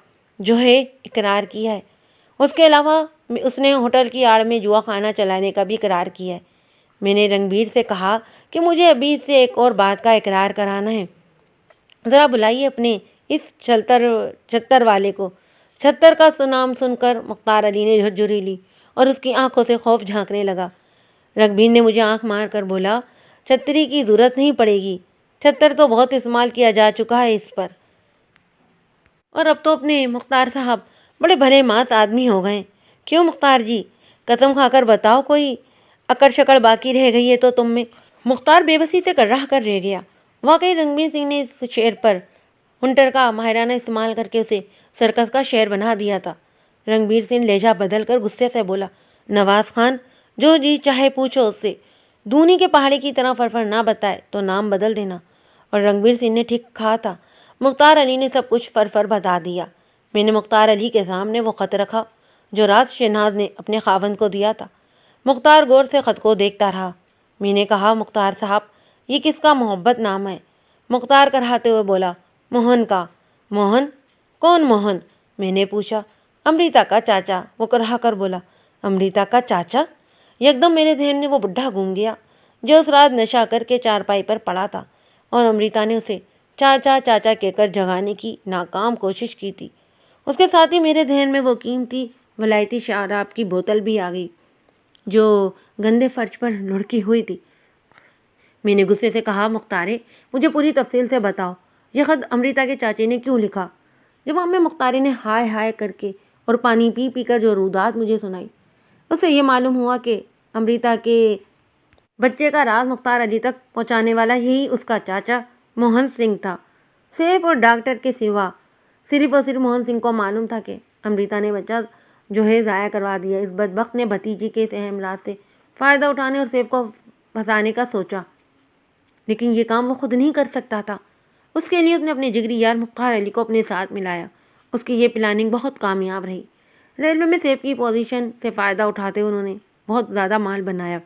جو ہے اقرار کیا ہے۔ اس کے علاوہ اس نے ہوٹل کی آڑ میں جوا خانہ چلانے کا بھی اقرار کیا ہے۔ میں نے رنگبیر سے کہا کہ مجھے ابھی اس سے ایک اور بات کا اقرار کرانا ہے۔ ذرا بلائیے اپنے اس چھتر والے کو۔ چھتر کا نام سن کر مختار علی نے جھرجھری لی اور اس کی آنکھوں سے خوف جھانکنے لگا۔ رنگبیر نے مجھے آنکھ مار کر بولا، چھتری کی ضرورت نہیں پڑے گی، چھتر تو بہت استعمال کیا جا چکا ہے اس پر، اور اب تو اپنے مختار صاحب بڑے بھلے ماس آدمی ہو گئے۔ کیوں مختار جی، قسم کھا کر بتاؤ کوئی اکڑ شکڑ باقی رہ گئی ہے تو تم میں؟ مختار بے بسی سے کرراہ کر رہ گیا۔ واقعی رنگبیر سنگھ نے اس شعر پر ہنٹر کا ماہرانہ استعمال کر کے اسے سرکس کا شعر بنا دیا تھا۔ رنگبیر سنگھ لہجہ بدل کر غصے سے بولا، نواز خان، جو جی چاہے پوچھو اس سے، دونی کے پہاڑی کی طرح فرفر نہ بتائے تو نام بدل دینا۔ اور رنگبیر سنگھ نے ٹھیک کہا تھا۔ مختار علی نے سب کچھ فرفر بتا دیا۔ میں نے مختار علی کے سامنے وہ خط رکھا جو رات شہناز نے اپنے خاوند کو دیا تھا۔ مختار غور سے خط کو دیکھتا رہا۔ میں نے کہا، مختار صاحب، یہ کس کا محبت نام ہے؟ مختار کراہتے ہوئے بولا، موہن کا۔ موہن؟ کون موہن؟ میں نے پوچھا۔ امرتا کا چاچا، وہ کراہ کر بولا۔ امرتا کا چاچا؟ یکدم میرے ذہن میں وہ بڈھا گھوم گیا جو اس رات نشہ کر کے چارپائی پر پڑا تھا اور امرتا نے اسے چاچا چاچا کہہ کر جگانے کی ناکام کوشش کی تھی۔ اس کے ساتھ ہی میرے ذہن میں وہ قیمتی ولایتی شراب کی بوتل بھی آ گئی جو گندے فرش پر لڑکی ہوئی تھی۔ میں نے غصے سے کہا، مختارے، مجھے پوری تفصیل سے بتاؤ، یہ خط امرتا کے چاچے نے کیوں لکھا؟ جواب میں مختاری نے ہائے ہائے کر کے اور پانی پی پی کر جو رودات مجھے سنائی، اس سے یہ معلوم ہوا کہ امرتا کے بچے کا راز مختار علی تک پہنچانے والا یہی اس کا چاچا موہن سنگھ تھا۔ سیف اور ڈاکٹر کے سوا صرف اور صرف موہن سنگھ کو معلوم تھا کہ امرتا نے بچہ جو ہے ضائع کروا دیا۔ اس بدبخت نے بھتیجی کے اس اہم راز سے فائدہ اٹھانے اور سیف کو پھنسانے کا سوچا، لیکن یہ کام وہ خود نہیں کر سکتا تھا۔ اس کے لیے اس نے اپنے جگری یار مختار علی کو اپنے ساتھ ملایا۔ اس کی یہ پلاننگ بہت کامیاب رہی۔ ریلوے میں سیف کی پوزیشن سے فائدہ اٹھاتے انہوں نے بہت زیادہ مال بنایا۔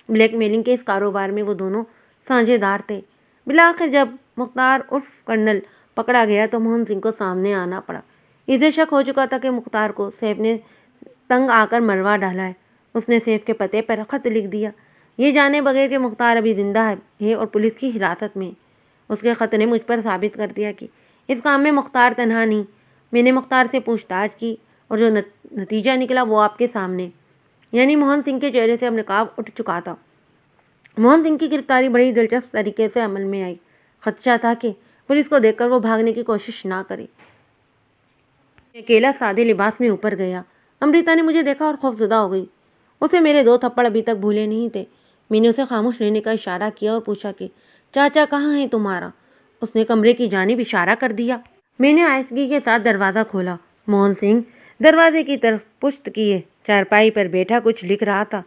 بلیک میلنگ کے اس کاروبار میں وہ دونوں ساجھے دار تھے۔ بالآخر جب مختار عرف کرنل پکڑا گیا تو موہن سنگھ کو سامنے آنا پڑا۔ اسے شک ہو چکا تھا کہ مختار کو سیف نے تنگ آ کر مروا ڈالا ہے۔ اس نے سیف کے پتے پر خط لکھ دیا، یہ جانے بغیر کہ مختار ابھی زندہ ہے اور پولیس کی حراست میں۔ اس کے خط نے مجھ پر ثابت کر دیا کہ اس کام میں مختار تنہا نہیں۔ میں نے مختار سے پوچھ تاچھ کی اور جو نتیجہ نکلا وہ آپ کے سامنے۔ یعنی موہن سنگھ کے چہرے سے اب نقاب اٹھ چکا تھا۔ موہن سنگھ کی گرفتاری بڑی دلچسپ طریقے سے عمل میں آئی۔ خدشہ تھا کہ پولیس کو دیکھ کر وہ بھاگنے کی کوشش نہ کرے۔ میں اکیلا سادے لباس میں اوپر گیا۔ امرتا نے مجھے دیکھا اور خوفزدہ ہو گئی۔ اسے میرے 2 تھپڑ ابھی تک بھولے نہیں تھے۔ میں نے اسے خاموش رہنے کا اشارہ کیا اور پوچھا کہ چاچا کہاں ہے تمہارا؟ اس نے کمرے کی جانب اشارہ کر دیا۔ میں نے آہستگی کے ساتھ دروازہ کھولا۔ موہن سنگھ دروازے کی طرف پشت کیے چارپائی پر بیٹھا کچھ لکھ رہا تھا۔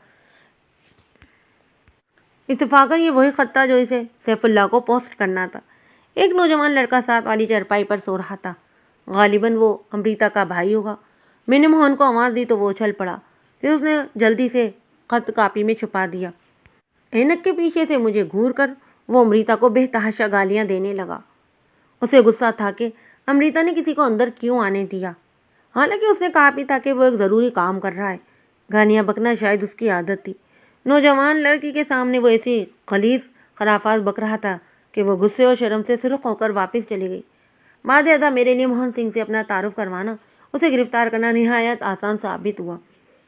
اتفاقاً یہ وہی خط تھا جو اسے سیف اللہ کو پوسٹ کرنا تھا۔ ایک نوجوان لڑکا ساتھ والی چارپائی پر سو رہا تھا۔ غالباً وہ امرتا کا بھائی ہوگا۔ میں نے موہن کو آواز دی تو وہ اچھل پڑا۔ پھر اس نے جلدی سے خط کاپی میں چھپا دیا۔ اینک کے پیچھے سے مجھے گھور کر وہ امرتا کو بے تحاشا گالیاں دینے لگا۔ اسے غصہ تھا کہ امرتا نے کسی کو اندر کیوں آنے دیا، حالانکہ اس نے کہا بھی تھا کہ وہ ایک ضروری کام کر رہا ہے۔ گالیاں بکنا شاید اس کی عادت تھی۔ نوجوان لڑکی کے سامنے وہ ایسی غلیظ خرافات بک رہا تھا کہ وہ غصے اور شرم سے سرخ ہو کر واپس چلی گئی۔ بعد ازاں میرے لیے موہن سنگھ سے اپنا تعارف کروانا، اسے گرفتار کرنا نہایت آسان ثابت ہوا۔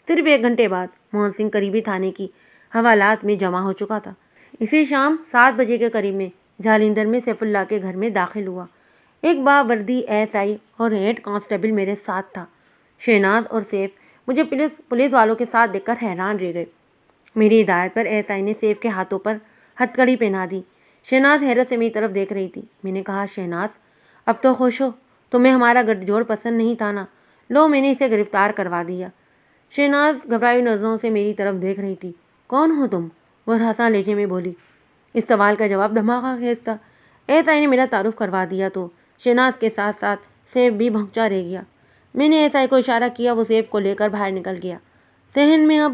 صرف 1 گھنٹے بعد موہن سنگھ قریبی تھانے کی حوالات میں جمع ہو چکا تھا۔ اسی شام 7 بجے کے قریب میں جالندھر میں سیف اللہ کے گھر میں داخل ہوا۔ ایک باوردی ایس آئی اور ہیڈ کانسٹیبل میرے ساتھ تھا۔ شہناز اور سیف مجھے پولیس والوں کے ساتھ دیکھ کر حیران رہ گئے۔ میری ہدایت پر ایس آئی نے سیف کے ہاتھوں پر ہتھ کڑی پہنا دی۔ شہناز حیرت سے میری طرف دیکھ رہی تھی۔ میں نے کہا، شہناز اب تو خوش ہو؟ تمہیں ہمارا گٹھ جوڑ پسند نہیں تھا نا؟ لو میں نے اسے گرفتار کروا دیا۔ شہناز گھبرائی نظروں سے میری طرف دیکھ رہی تھی۔ کون ہو تم؟ وہ ہنسا لہجے میں بولی۔ اس سوال کا جواب دھماکہ خیز تھا۔ ایس آئی نے میرا تعارف کروا دیا تو شہناز کے ساتھ ساتھ سیف بھی بھونچا رہ گیا۔ میں نے ایس آئی کو اشارہ کیا، وہ سیف کو لے کر باہر نکل گیا۔ صحن میں اب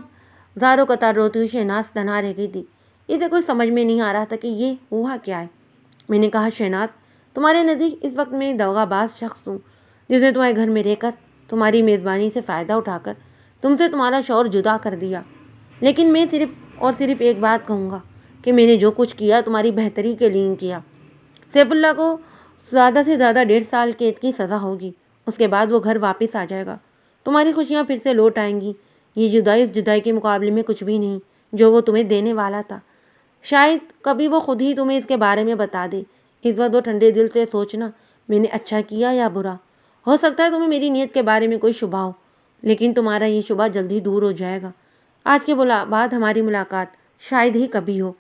زاروں قطار روتی ہوئی شہناز تنہا رہ گئی تھی۔ اسے کچھ سمجھ میں نہیں آ رہا تھا کہ یہ ہوا کیا ہے۔ میں نے کہا، شہناز تمہارے نزدیک اس وقت میں دغا باز شخص ہوں جس نے تمہارے گھر میں رہ کر تمہاری میزبانی سے فائدہ اٹھا کر تم سے تمہارا شوہر جدا کر دیا، لیکن میں صرف اور صرف ایک بات کہوں گا کہ میں نے جو کچھ کیا تمہاری بہتری کے لیے کیا۔ سیف اللہ کو زیادہ سے زیادہ 1.5 سال قید کی سزا ہوگی۔ اس کے بعد وہ گھر واپس آ جائے گا۔ تمہاری خوشیاں پھر سے لوٹ آئیں گی۔ یہ جدائی اس جدائی کے مقابلے میں کچھ بھی نہیں جو وہ تمہیں دینے والا تھا۔ شاید کبھی وہ خود ہی تمہیں اس کے بارے میں بتا دے۔ اس وقت وہ ٹھنڈے دل سے سوچنا، میں نے اچھا کیا یا برا۔ ہو سکتا ہے تمہیں میری نیت کے بارے میں کوئی شبہ ہو، لیکن تمہارا یہ شبہ جلد ہی دور ہو جائے گا۔ آج کے بعد ہماری ملاقات شاید ہی کبھی ہو۔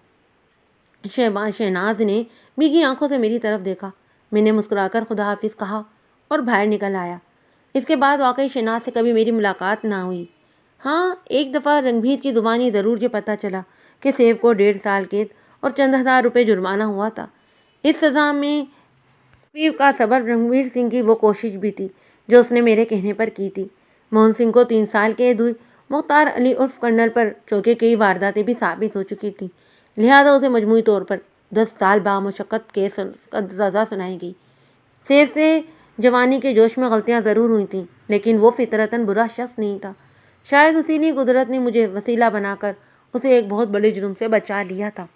شہناز نے بھیگی آنکھوں سے میری طرف دیکھا۔ میں نے مسکرا کر خدا حافظ کہا اور باہر نکل آیا۔ اس کے بعد واقعی شہناز سے کبھی میری ملاقات نہ ہوئی۔ ہاں، ایک دفعہ رنگبیر کی زبانی ضرور یہ پتہ چلا کہ سیف کو 1.5 سال قید اور چند ہزار روپے جرمانہ ہوا تھا۔ اس سزا میں تخفیف کا سبب رنگبیر سنگھ کی وہ کوشش بھی تھی جو اس نے میرے کہنے پر کی تھی۔ موہن سنگھ کو 3 سال قید ہوئی۔ مختار علی عرف کرنل پر چونکہ کئی وارداتیں بھی ثابت ہو چکی تھیں، لہذا اسے مجموعی طور پر 10 سال بامشقت قید سزا سنائی گئی۔ سیف سے جوانی کے جوش میں غلطیاں ضرور ہوئی تھیں، لیکن وہ فطرتاً برا شخص نہیں تھا۔ شاید اسی لیے قدرت نے مجھے وسیلہ بنا کر اسے ایک بہت بڑے جرم سے بچا لیا تھا۔